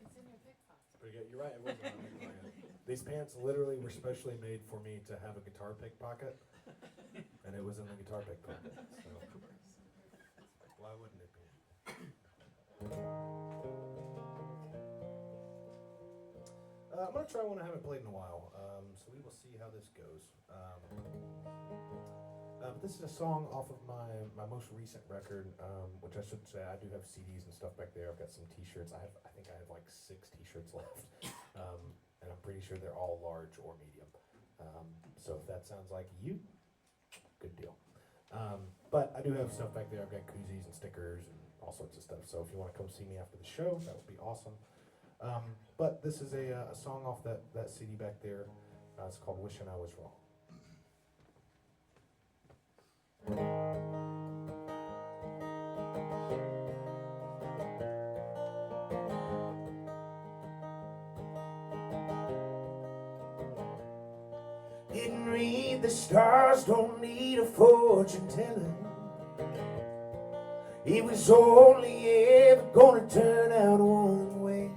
It's in your pick pocket. Pretty good. You're right. It was in my pick pocket. These pants literally were specially made for me to have a guitar pick pocket, and it was in the guitar pick pocket. So why wouldn't it be? I'm gonna try one I haven't played in a while, so we will see how this goes. This is a song off of my most recent record, which I should say I do have CDs and stuff back there. I've got some T-shirts. I think I have like 6 T-shirts left, and I'm pretty sure they're all large or medium. So if that sounds like you, good deal. But I do have stuff back there. I've got koozies and stickers and all sorts of stuff. So if you want to come see me after the show, that would be awesome. But this is a song off that CD back there. It's called "Wishing I Was Wrong." Didn't read the stars, don't need a fortune teller. It was only ever gonna turn out one way.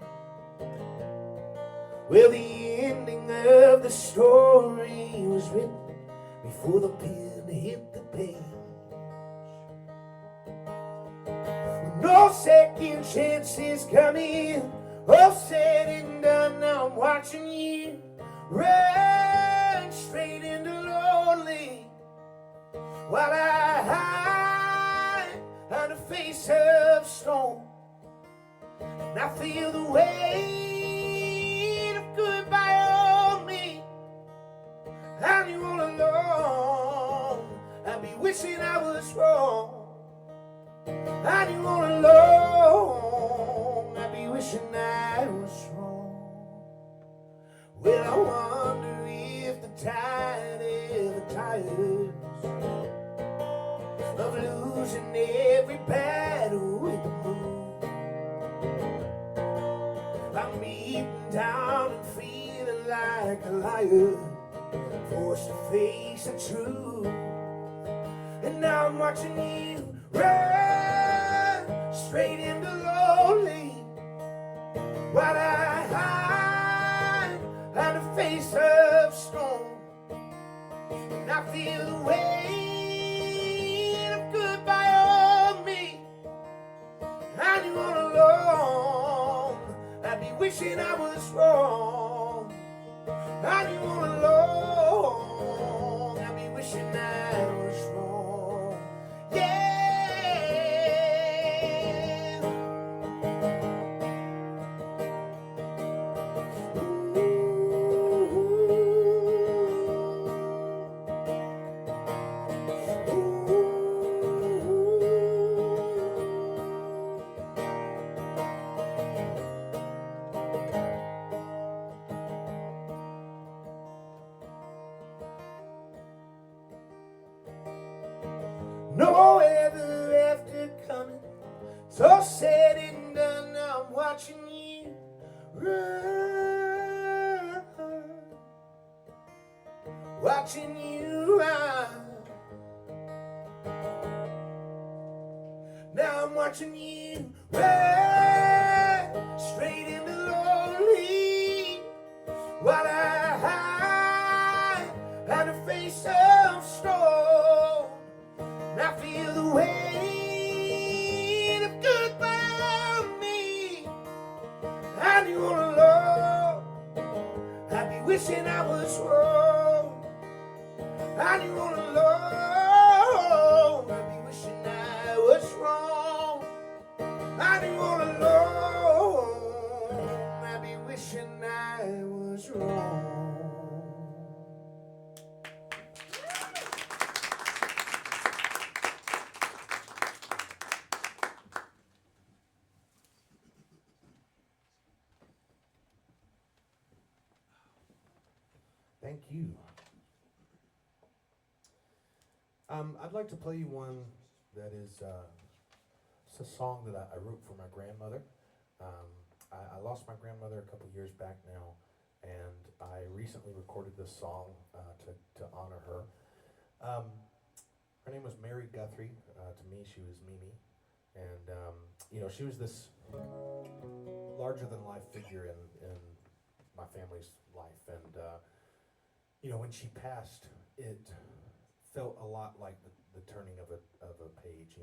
Well, the ending of the story was written before the pen hit the page. With no second chances coming, all said and done, now I'm watching you run straight into lonely, while I hide on the face of stone. And I feel the weight of goodbye on me, and you all alone. I'd be wishing I was wrong, and you all alone. I'd be wishing I was wrong. Well, I wonder if the tide ever tires of losing every battle with the moon. I'm beaten down and feeling like a liar, forced to face the truth. And now I'm watching you run straight into lonely, while I hide on the face of stone. And I feel the weight of goodbye on me, and you all alone. I'd be wishing I was wrong, and you all alone. I'd be wishing I was wrong. Yeah. No ever after coming, it's all said and done. Now I'm watching you run, watching you run. Now I'm watching you run straight into lonely, while I hide on the face of stone. I feel the weight of goodbye on me, and you all alone. I'd be wishing I was wrong, and you all alone. I'd be wishing I was wrong, and you all alone. I'd be wishing I was wrong. Thank you. I'd like to play you one that is it's a song that I wrote for my grandmother. I lost my grandmother a couple years back now, and I recently recorded this song to honor her. Her name was Mary Guthrie. To me, she was Mimi. And she was this larger than life figure in my family's life. And when she passed, it felt a lot like the turning of a page,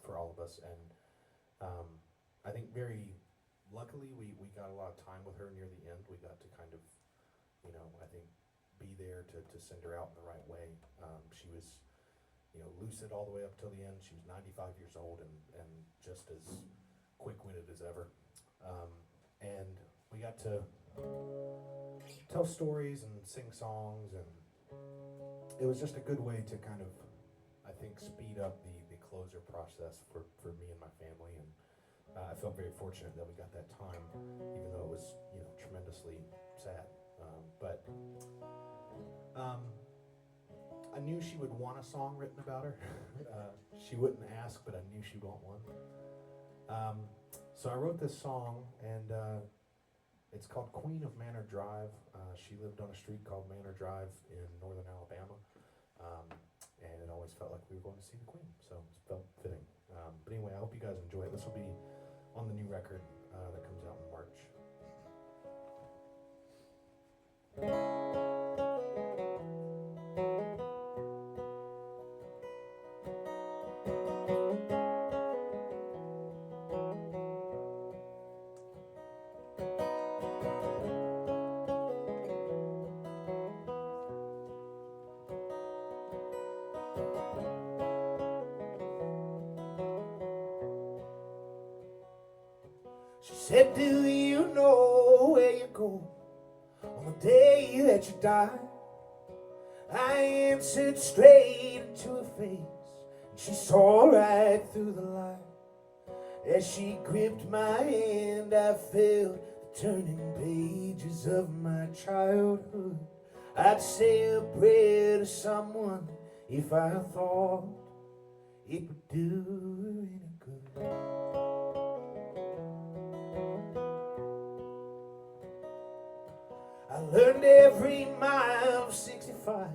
for all of us. And I think very luckily we got a lot of time with her near the end. We got to kind of, I think, be there to send her out in the right way. She was, lucid all the way up till the end. She was 95 years old and just as quick-witted as ever. And we got to tell stories and sing songs, and it was just a good way to kind of, I think, speed up the closure process for me and my family. And I felt very fortunate that we got that time, even though it was, tremendously sad. But I knew she would want a song written about her. She wouldn't ask, but I knew she'd want one. So I wrote this song, and it's called Queen of Manor Drive. She lived on a street called Manor Drive in northern Alabama, and it always felt like we were going to see the Queen, so it felt fitting. But anyway, I hope you guys enjoy it. This will be on the new record that comes out in March. She said, do you know where you go on the day that you die? I answered straight into her face, and she saw right through the lie. As she gripped my hand, I felt the turning pages of my childhood. I'd say a prayer to someone if I thought it would do her any good. I learned every mile of 65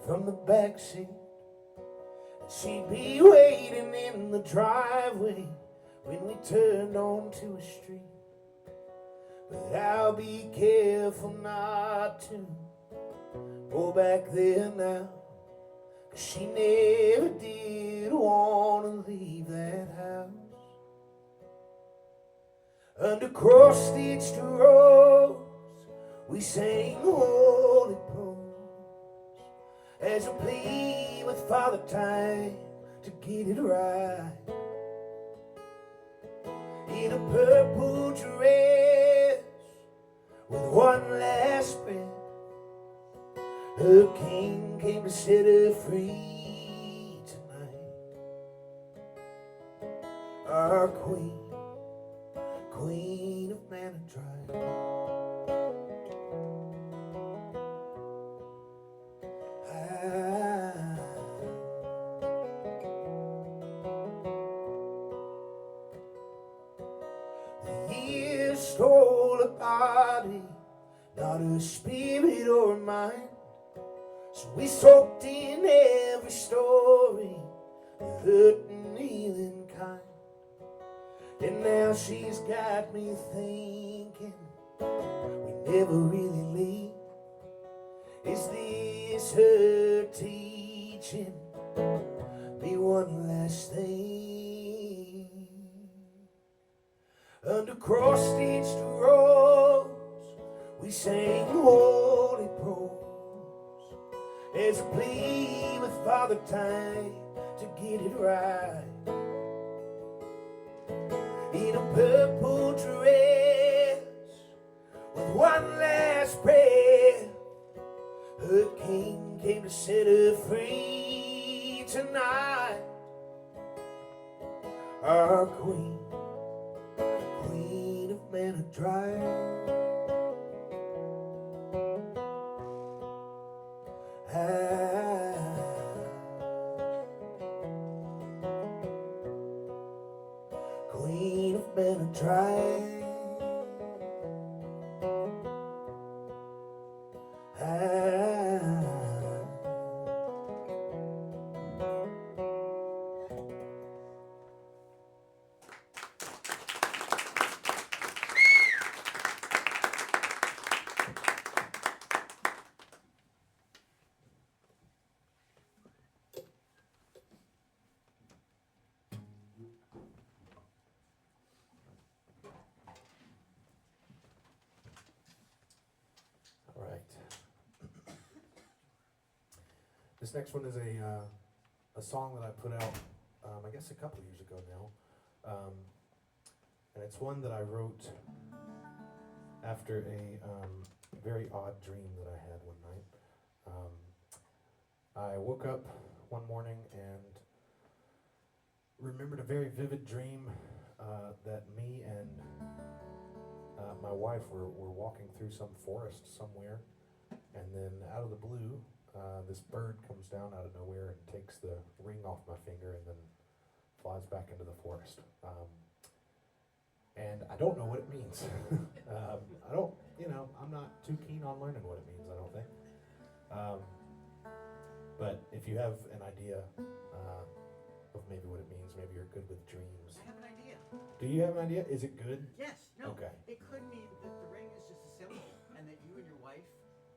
from the backseat. She'd be waiting in the driveway when we turned onto a street. But I'll be careful not to go back there now, 'cause she never did want to leave that house. Under cross-stitched roads we sang holy prose as a plea with Father Time to get it right. In a purple dress with one last breath, her king came to set her free tonight. Our queen, queen of Manor Drive. Stole a body, not her spirit or her mind. So we soaked in every story, the hurt and healing kind. And now she's got me thinking we never really leave. Is this her teaching me one last thing? Under cross-stitched roads we sang holy prose as a plea with Father Time to get it right. In a purple dress with one last prayer, her king came to set her free tonight. Our queen, queen of Manor Drive. Queen of Manor Drive. This next one is a song that I put out, I guess a couple years ago now, and it's one that I wrote after a very odd dream that I had one night. I woke up one morning and remembered a very vivid dream that me and my wife were walking through some forest somewhere, and then out of the blue, this bird comes down out of nowhere and takes the ring off my finger and then flies back into the forest. And I don't know what it means. I don't, I'm not too keen on learning what it means, I don't think. But if you have an idea of maybe what it means, maybe you're good with dreams. I have an idea. Do you have an idea? Is it good? Yes. No. Okay. It could mean that the ring is just a symbol, and that you and your wife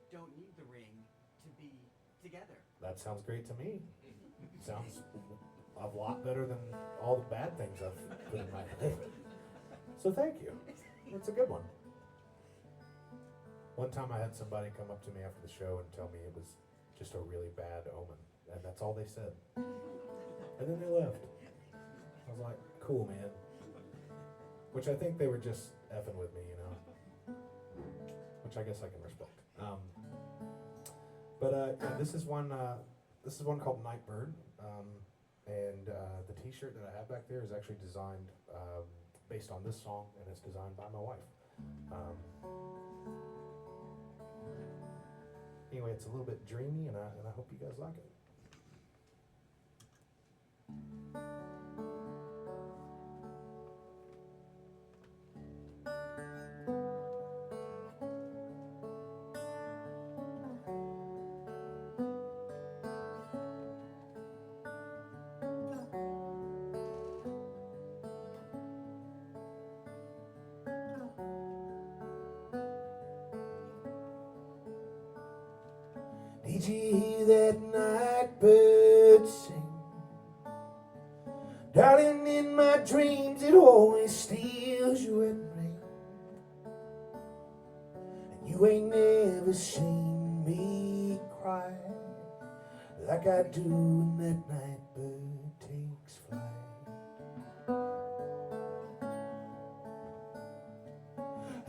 don't need the ring to be together. That sounds great to me. Sounds a lot better than all the bad things I've put in my life. So thank you. That's a good one. One time I had somebody come up to me after the show and tell me it was just a really bad omen, and that's all they said. And then they left. I was like, cool, man. Which I think they were just effing with me, which I guess I can respect. Yeah, this is one called Nightbird, and the T-shirt that I have back there is actually designed based on this song, and it's designed by my wife. Anyway, it's a little bit dreamy, and I hope you guys like it. Did you hear that night bird sing? Darling, in my dreams it always steals you at rain. And you ain't never seen me cry like I do when that night bird takes flight.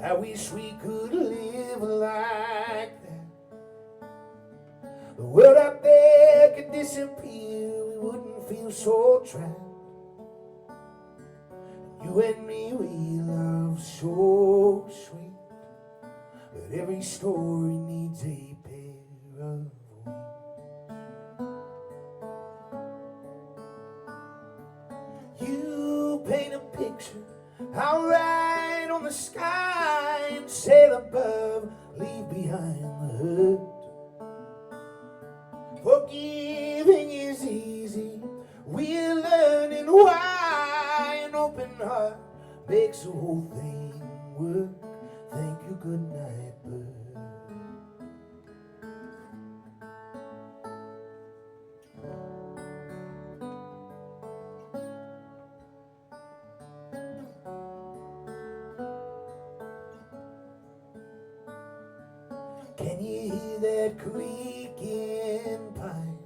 I wish we could live like that. The world out there could disappear, we wouldn't feel so trapped. You and me, we love so sweet, but every story needs a pair of wings. You paint a picture, I'll ride on the sky and sail above, leave behind the hurt. Forgiving is easy, we're learning why an open heart makes the whole thing work. Thank you, good night, bird. Can you hear that creaking pine?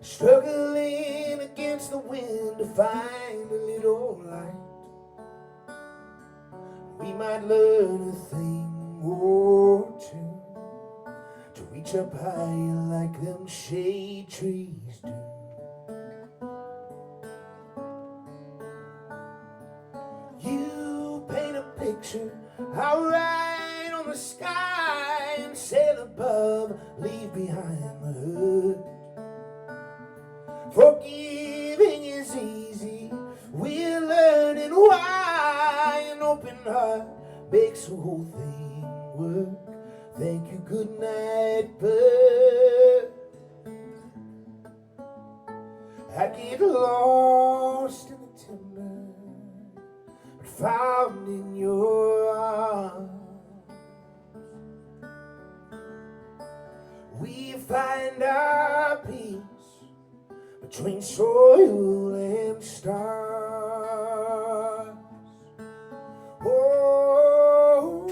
Struggling against the wind to find a little light. We might learn a thing or two to reach up higher like them shade trees do. You paint a picture, I'll ride on the sky and sail above, leave behind the hurt. Forgiving is easy, we're learning why an open heart makes the whole thing work. Thank you, good night, bird. I get lost in the timber, but found in your arms. We find our peace between soil and stars. Oh,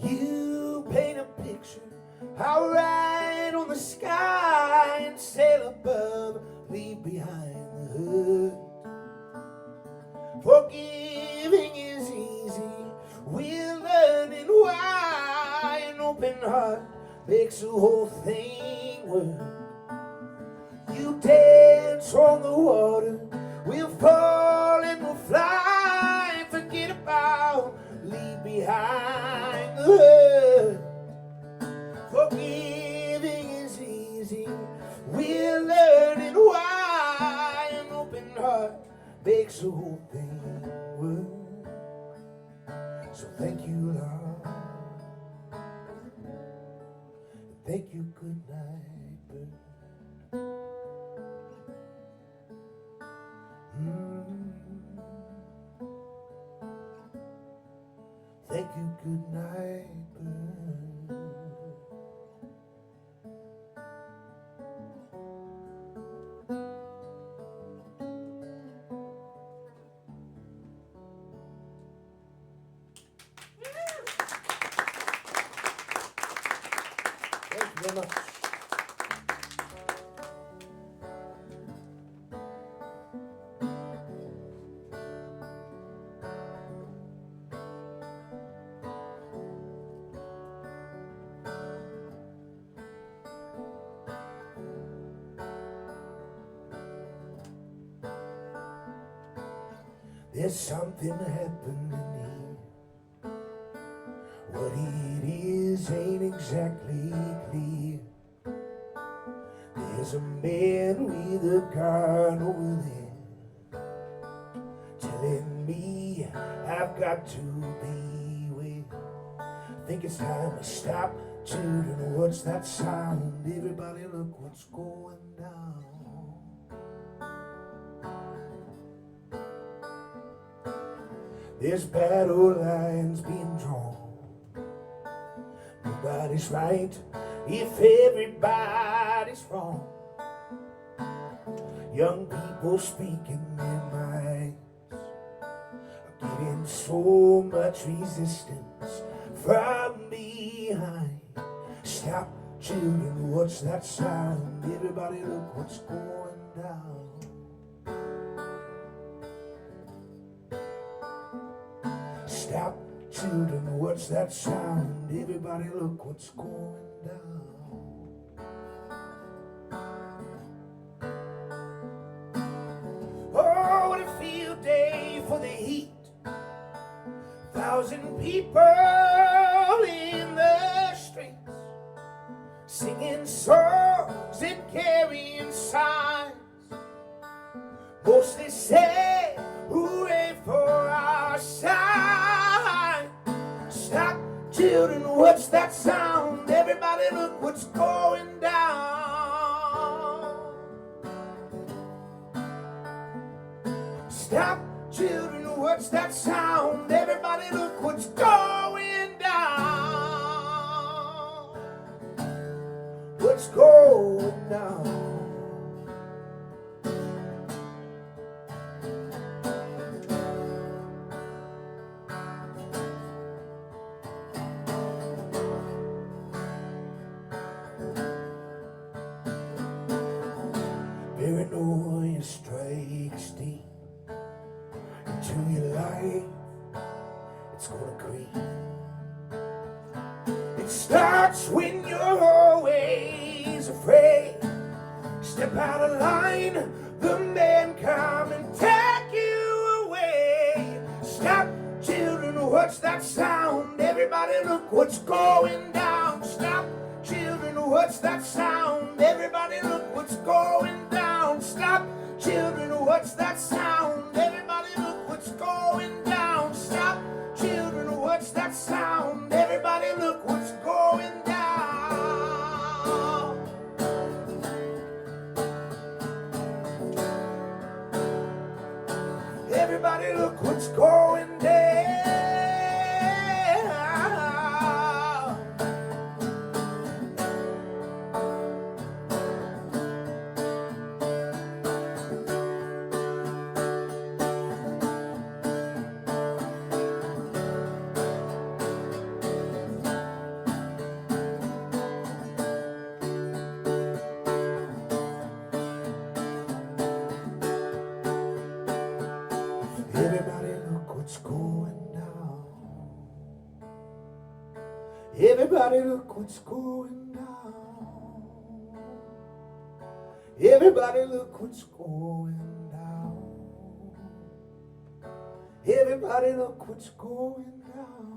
You paint a picture, I'll write on the sky and sail above, leave behind the hurt. Forgiving is easy, we're learning why an open heart makes the whole thing work. You dance on the water, we'll fall and we'll fly. Forget about, leave behind the hurt. Forgiving is easy, we're learning why an open heart makes the whole thing work. So thank you, Lord. Thank you, good night, bird. Thank you, good night, bird. Thank you very much. There's something happening here. What it is ain't exactly clear. There's a man with a gun over there telling me I've got to beware. I think it's time to stop. Children, what's that sound? Everybody look what's going down. There's battle lines being drawn. Nobody's right if everybody's wrong. Young people speaking their minds are getting so much resistance from behind. Stop, children, what's that sound? Everybody look what's going down. Stop, children, what's that sound? Everybody look what's going down. Oh, what a field day for the heat. 1,000 people in the streets, singing songs and carrying signs. Mostly say, hooray for our side. Stop, children, what's that sound? Everybody look what's going down. Stop, children, what's that sound? Everybody look what's going down. What's going down? Paranoia strikes deep into your life. It's gonna creep. It starts when you're always afraid. Step out of line, the man come and take you away. Stop, children, what's that sound? Everybody look what's going down. Stop, children, what's that sound? Everybody look what's going down. Stop, children, what's that sound? Everybody look what's going down. Stop, children, what's that sound? Everybody look what's going down. Everybody look what's going down. Everybody look what's going down. Everybody look what's going down. Everybody look what's going down.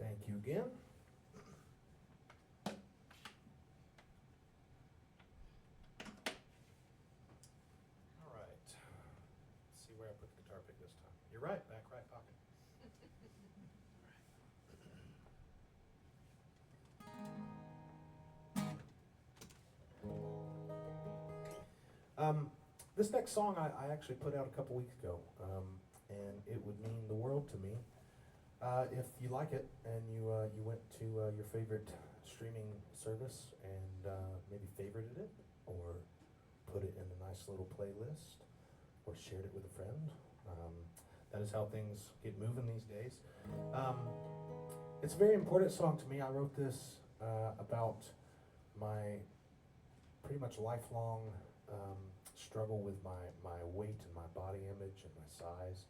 Thank you again. All right. Let's see where I put the guitar pick this time. You're right, back right pocket. This next song I actually put out a couple weeks ago, and it would mean the world to me if you like it and you went to your favorite streaming service and maybe favorited it or put it in a nice little playlist or shared it with a friend. That is how things get moving these days. It's a very important song to me. I wrote this about my pretty much lifelong struggle with my weight and my body image and my size,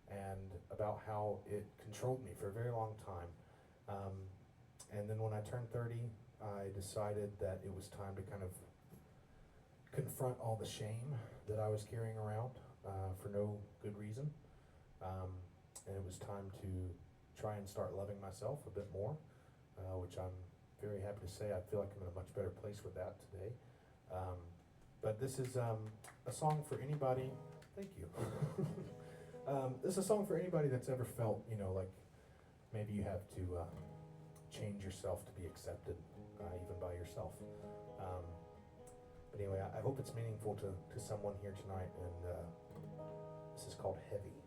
and about how it controlled me for a very long time. And then when I turned 30, I decided that it was time to kind of confront all the shame that I was carrying around for no good reason. And it was time to try and start loving myself a bit more, which I'm very happy to say I feel like I'm in a much better place with that today. But this is a song for anybody. Thank you. This is a song for anybody that's ever felt, like maybe you have to change yourself to be accepted, even by yourself. But anyway, I hope it's meaningful to someone here tonight, and this is called Heavy.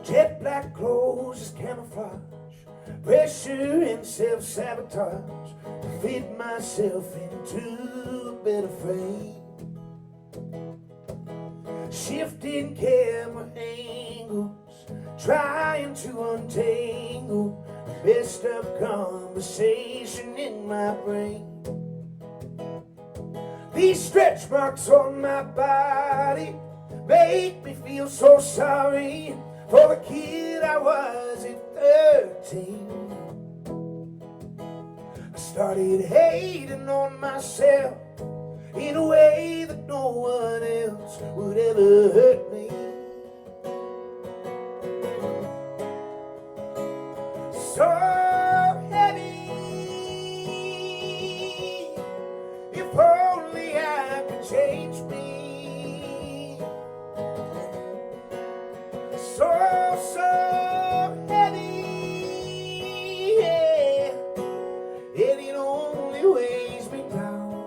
Jet black clothes is camouflage, pressure and self-sabotage to fit myself into a better frame. Shifting camera angles, trying to untangle the messed up conversation in my brain. These stretch marks on my body make me feel so sorry for the kid I was at 13. I started hating on myself in a way that no one else would ever hurt me. So heavy, if only I could change me. So heavy, yeah, and it only weighs me down.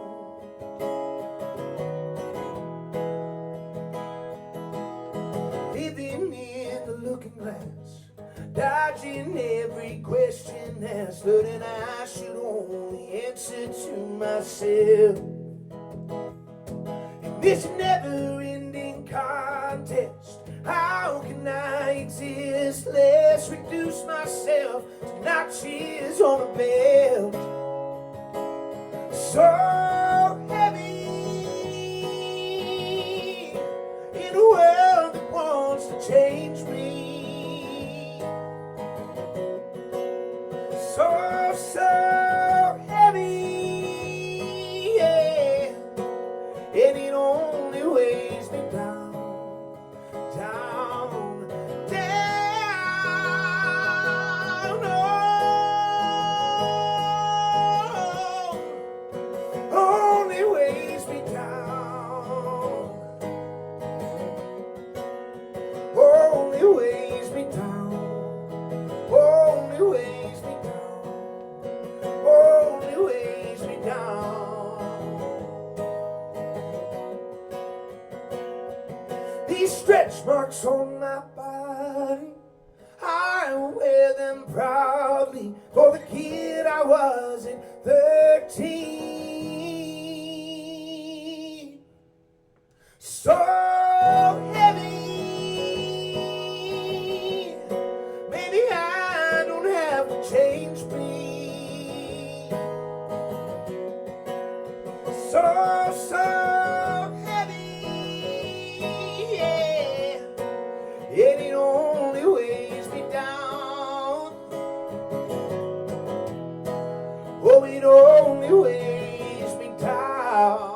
Living in the looking glass, dodging every question asked, learning I should only answer to myself. In this never-ending contest, how can I exist less? Reduce myself to notches on a belt. So heavy in a world that wants to change me. So heavy, yeah, and it only weighs me down. Down, down, oh, These stretch marks on my body, I wear them proudly for the kid I was at 13. So heavy, maybe I don't have to change me. So heavy, yeah, and it only weighs me down. Oh, it only weighs me down.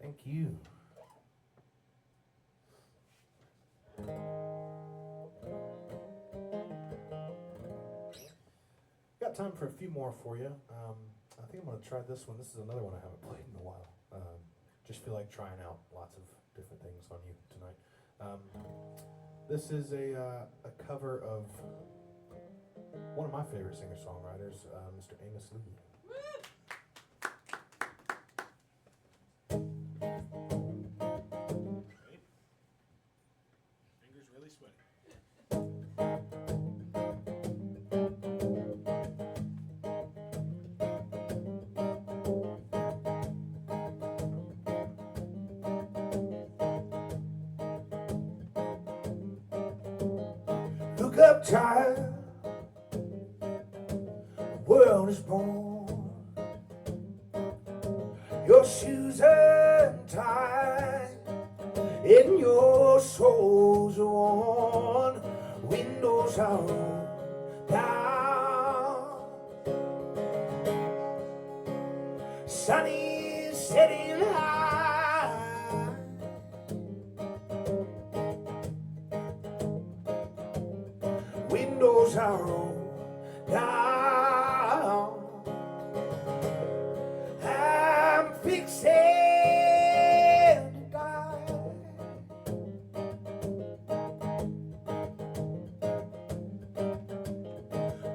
Thank you. Got time for a few more for you. I think I'm going to try this one. This is another one I haven't played in a while. Just feel like trying out lots of different things on you tonight. This is a cover of one of my favorite singer-songwriters, Mr. Amos Lee. Fingers really sweaty. Look up, child, the world is born. Your shoes are untied and your soles are worn. Windows are rolled down. Sun is setting high. Windows are rolled down. I'm fixing to die.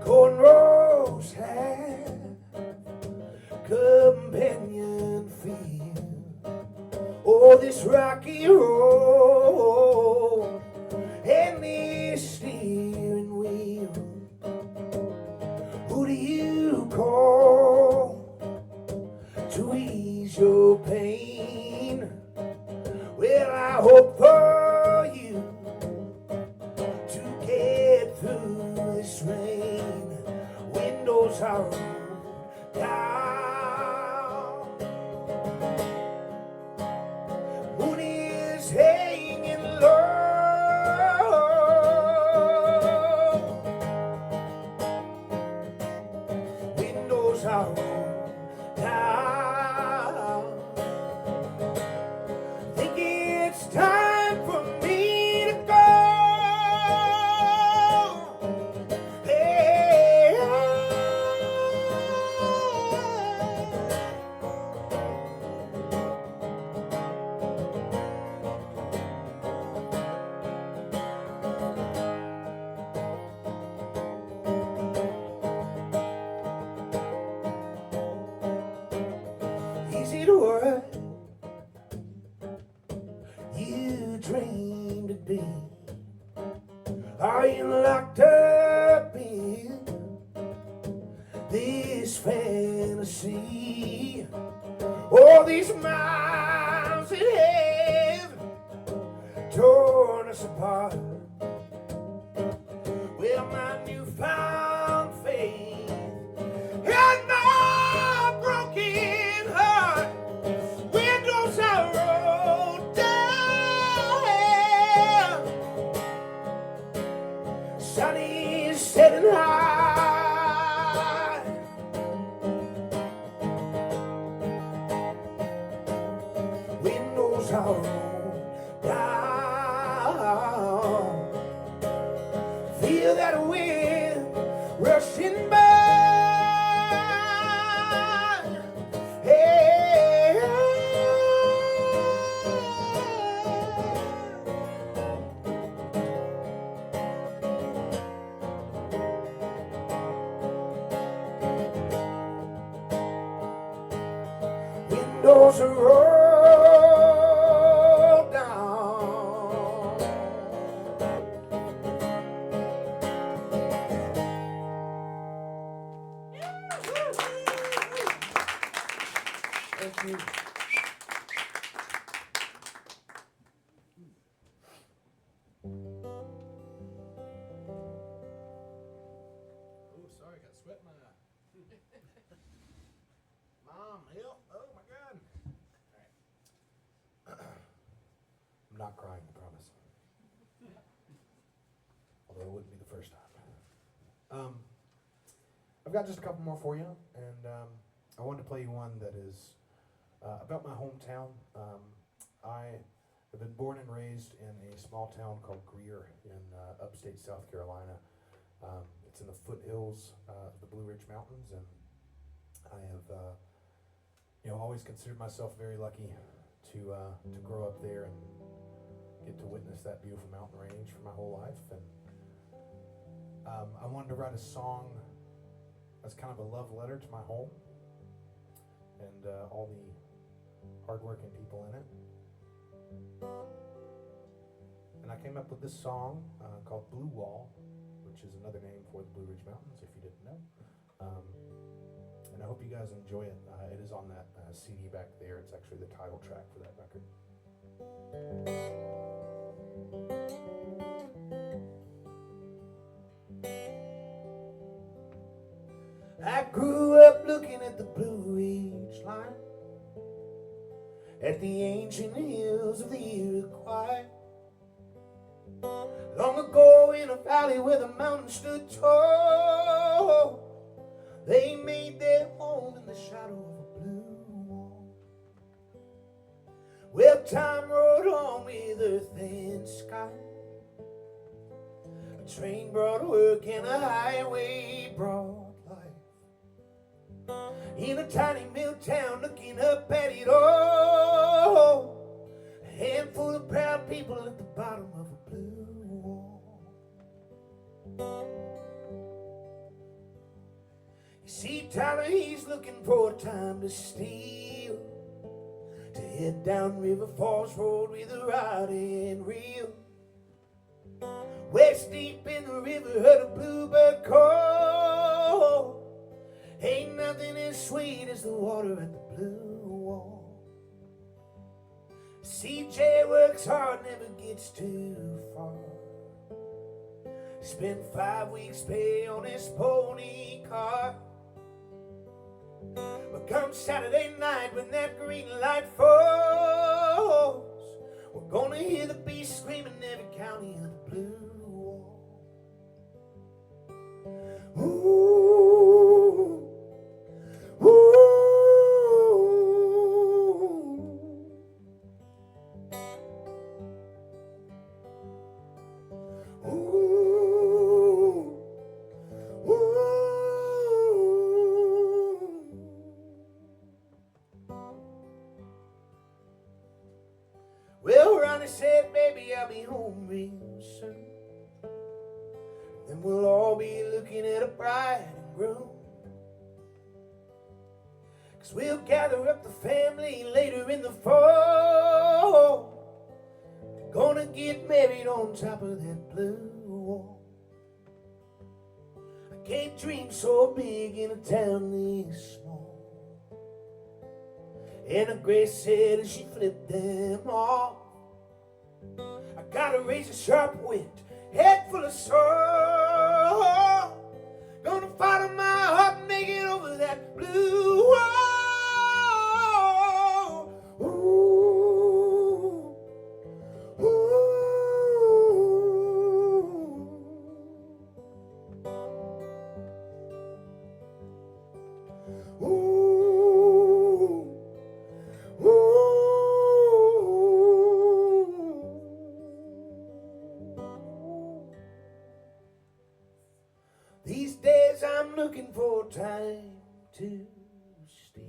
Cornrows have companion feel. Oh, this rocky road and this steering wheel. Who do you call to ease your pain? Well, I hope for you to get through this rain. Windows are rolled down. Moon is hanging low. Windows are rolled down. Think it's time for me to go. Hey, easy to work. You dreamed to be. Are you locked up in this fantasy? All these miles that have torn us apart. Well, my newfound faith and my broken heart. Windows are rolled down. Sun is setting high. Windows are rolled down. Feel that wind rushing by. windows are rolled down. Thank you. Oh, sorry, got sweat in my eye. Mom, help! Oh my God! All right. I'm not crying, I promise. Although it wouldn't be the first time. I've got just a couple more for you, and I wanted to play you one that is about my hometown. I have been born and raised in a small town called Greer in upstate South Carolina. It's in the foothills of the Blue Ridge Mountains, and I have, always considered myself very lucky to grow up there and get to witness that beautiful mountain range for my whole life. And I wanted to write a song as kind of a love letter to my home and all the hardworking people in it. And I came up with this song called Blue Wall, which is another name for the Blue Ridge Mountains, if you didn't know. And I hope you guys enjoy it. It is on that CD back there. It's actually the title track for that record. I grew up looking at the Blue Ridge line, at the ancient hills of the Iroquois. Long ago in a valley where the mountains stood tall, they made their home in the shadow of a blue wall. Well, time rode on with earth and sky. A train brought work and a highway brought life. In a tiny mill town looking up at it all, a handful of proud people at the bottom of a blue wall. You see Tyler, he's looking for time to steal, to head down River Falls Road with a rod and reel. West deep in the river, heard a bluebird call. Ain't nothing as sweet as the water at the blue wall. CJ works hard, never gets too far. Spent 5 weeks pay on his pony car. But come Saturday night when that green light falls, we're gonna hear the beast screaming every county of the blue wall. Ooh. Well, Ronnie said, baby, I'll be home real soon. Then we'll all be looking at a bride and groom. 'Cause we'll gather up the family later in the fall. We're gonna get married on top of that blue wall. I can't dream so big in a town this small. And a Grace said as she flipped them off, I got a razor sharp wit, head full of soul. Gonna follow my heart and make it over that blue wall. Ooh, ooh, ooh. These days I'm looking for time to steal.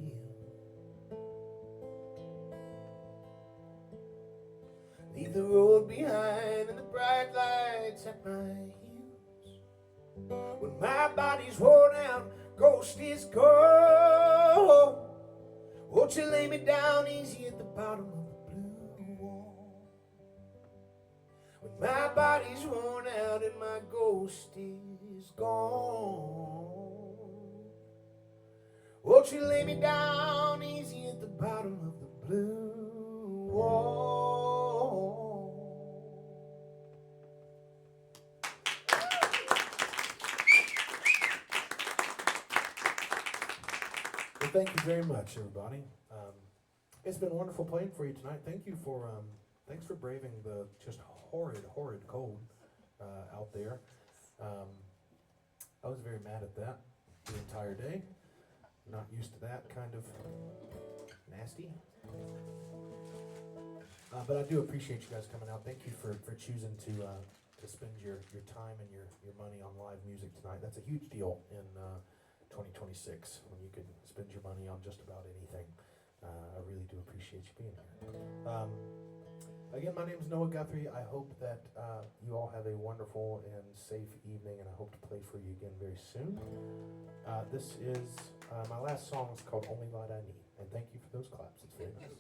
Leave the road behind and the bright lights at my heels. When my body's worn out, ghost is gone. Oh, Won't you lay me down easy at the bottom of the blue wall? When my body's worn out and my ghost is gone. Won't you lay me down easy at the bottom of the blue wall? Well, thank you very much, everybody. It's been wonderful playing for you tonight. Thank you for thanks for braving the just horrid cold out there. I was very mad at that the entire day. Not used to that kind of nasty. But I do appreciate you guys coming out. Thank you for choosing to spend your time and your money on live music tonight. That's a huge deal in 2026 when you can spend your money on just about anything. I really do appreciate you being here. Again, my name is Noah Guthrie. I hope that you all have a wonderful and safe evening, and I hope to play for you again very soon. This is my last song. It's called Only Light I Need, and thank you for those claps. It's very nice.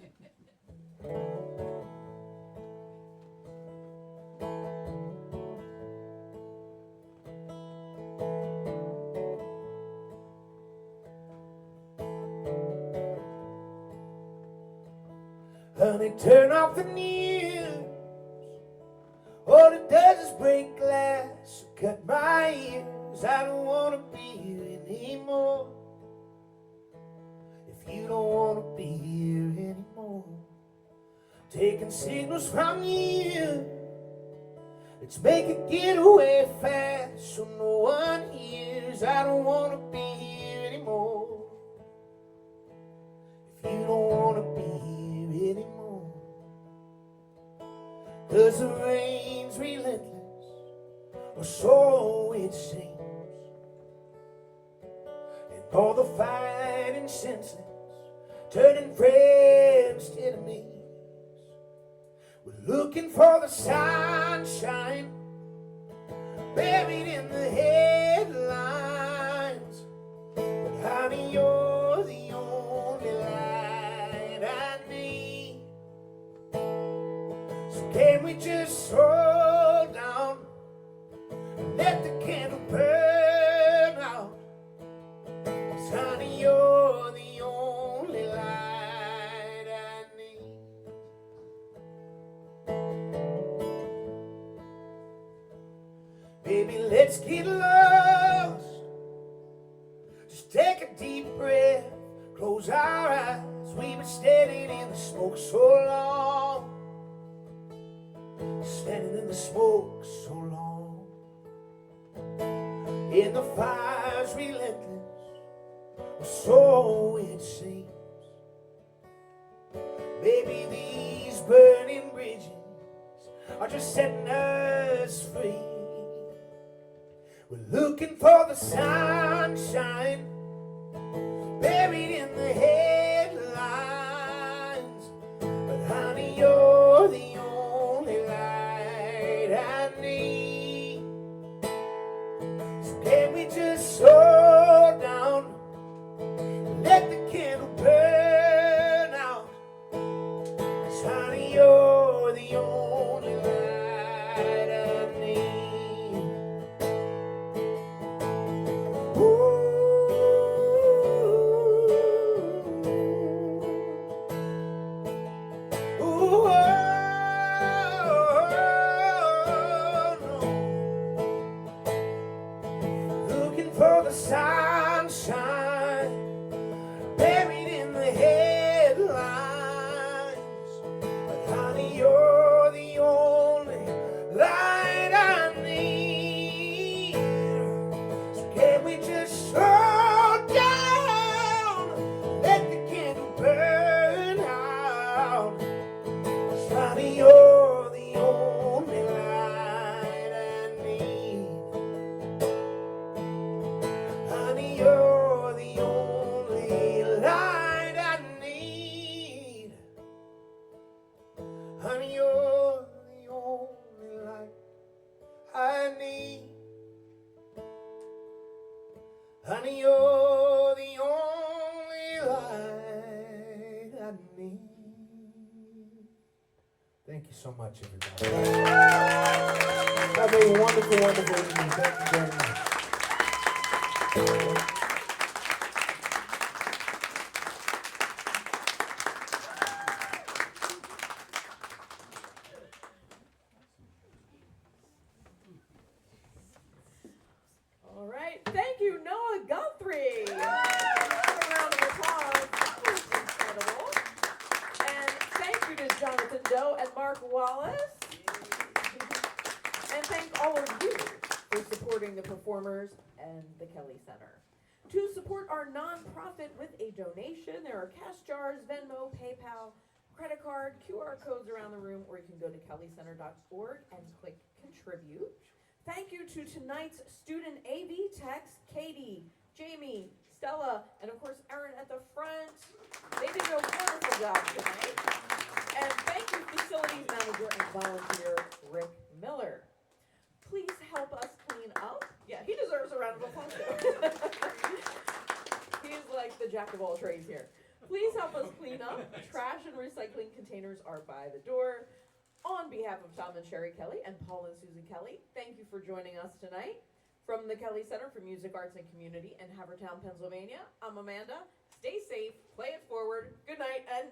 Honey, turn off the news. All it does is break glass, cut my ears. I don't want to be here anymore. If you don't want to be here anymore, taking signals from you. Let's make a getaway fast so no one hears. I don't want to be here anymore. If you don't want to be here anymore, 'cause the rain's relentless, or so it seems, and all the fighting senseless, turning friends to enemies. We're looking for the sunshine buried in the headlines, but honey, you're the only light I need. So can we just slow down and let the candle burn out? 'Cause honey, you're the only light I need. Baby, let's get lost. Just take a deep breath, close our eyes. We've been standing in the smoke so long, standing in the smoke so long, in the fire's relentless, or so it seems. Maybe these burning bridges are just setting us free. We're looking for the sunshine buried in the headlines, but honey, you're the only light I need. So can we just slow down and let the candle burn out? 'Cause honey, you're the only light I need. Ooh. Thank you so much, everybody. Have a wonderful, wonderful evening. Thank you very much. All right. Thank you, Noah Guthrie. A round of applause. That was incredible. And thank you to Jonathan Doe and Mark Wallace. And thank all of you for supporting the performers and the Kelly Center. To support our nonprofit with a donation, there are cash jars, Venmo, PayPal, credit card, QR codes around the room, or you can go to kellycenter.org and click contribute. Thank you to tonight's student AV techs, Katie, Jamie, Stella, and of course Erin at the front. They did a wonderful job tonight. And thank you facilities manager and volunteer, Rick Miller. Please help us clean up. Yeah, he deserves a round of applause too. He's like the jack of all trades here. Please help us clean up. Trash and recycling containers are by the door. On behalf of Tom and Sherry Kelly and Paul and Susan Kelly, thank you for joining us tonight. From the Kelly Center for Music, Arts, and Community in Havertown, Pennsylvania, I'm Amanda. Stay safe, play it forward. Good night, and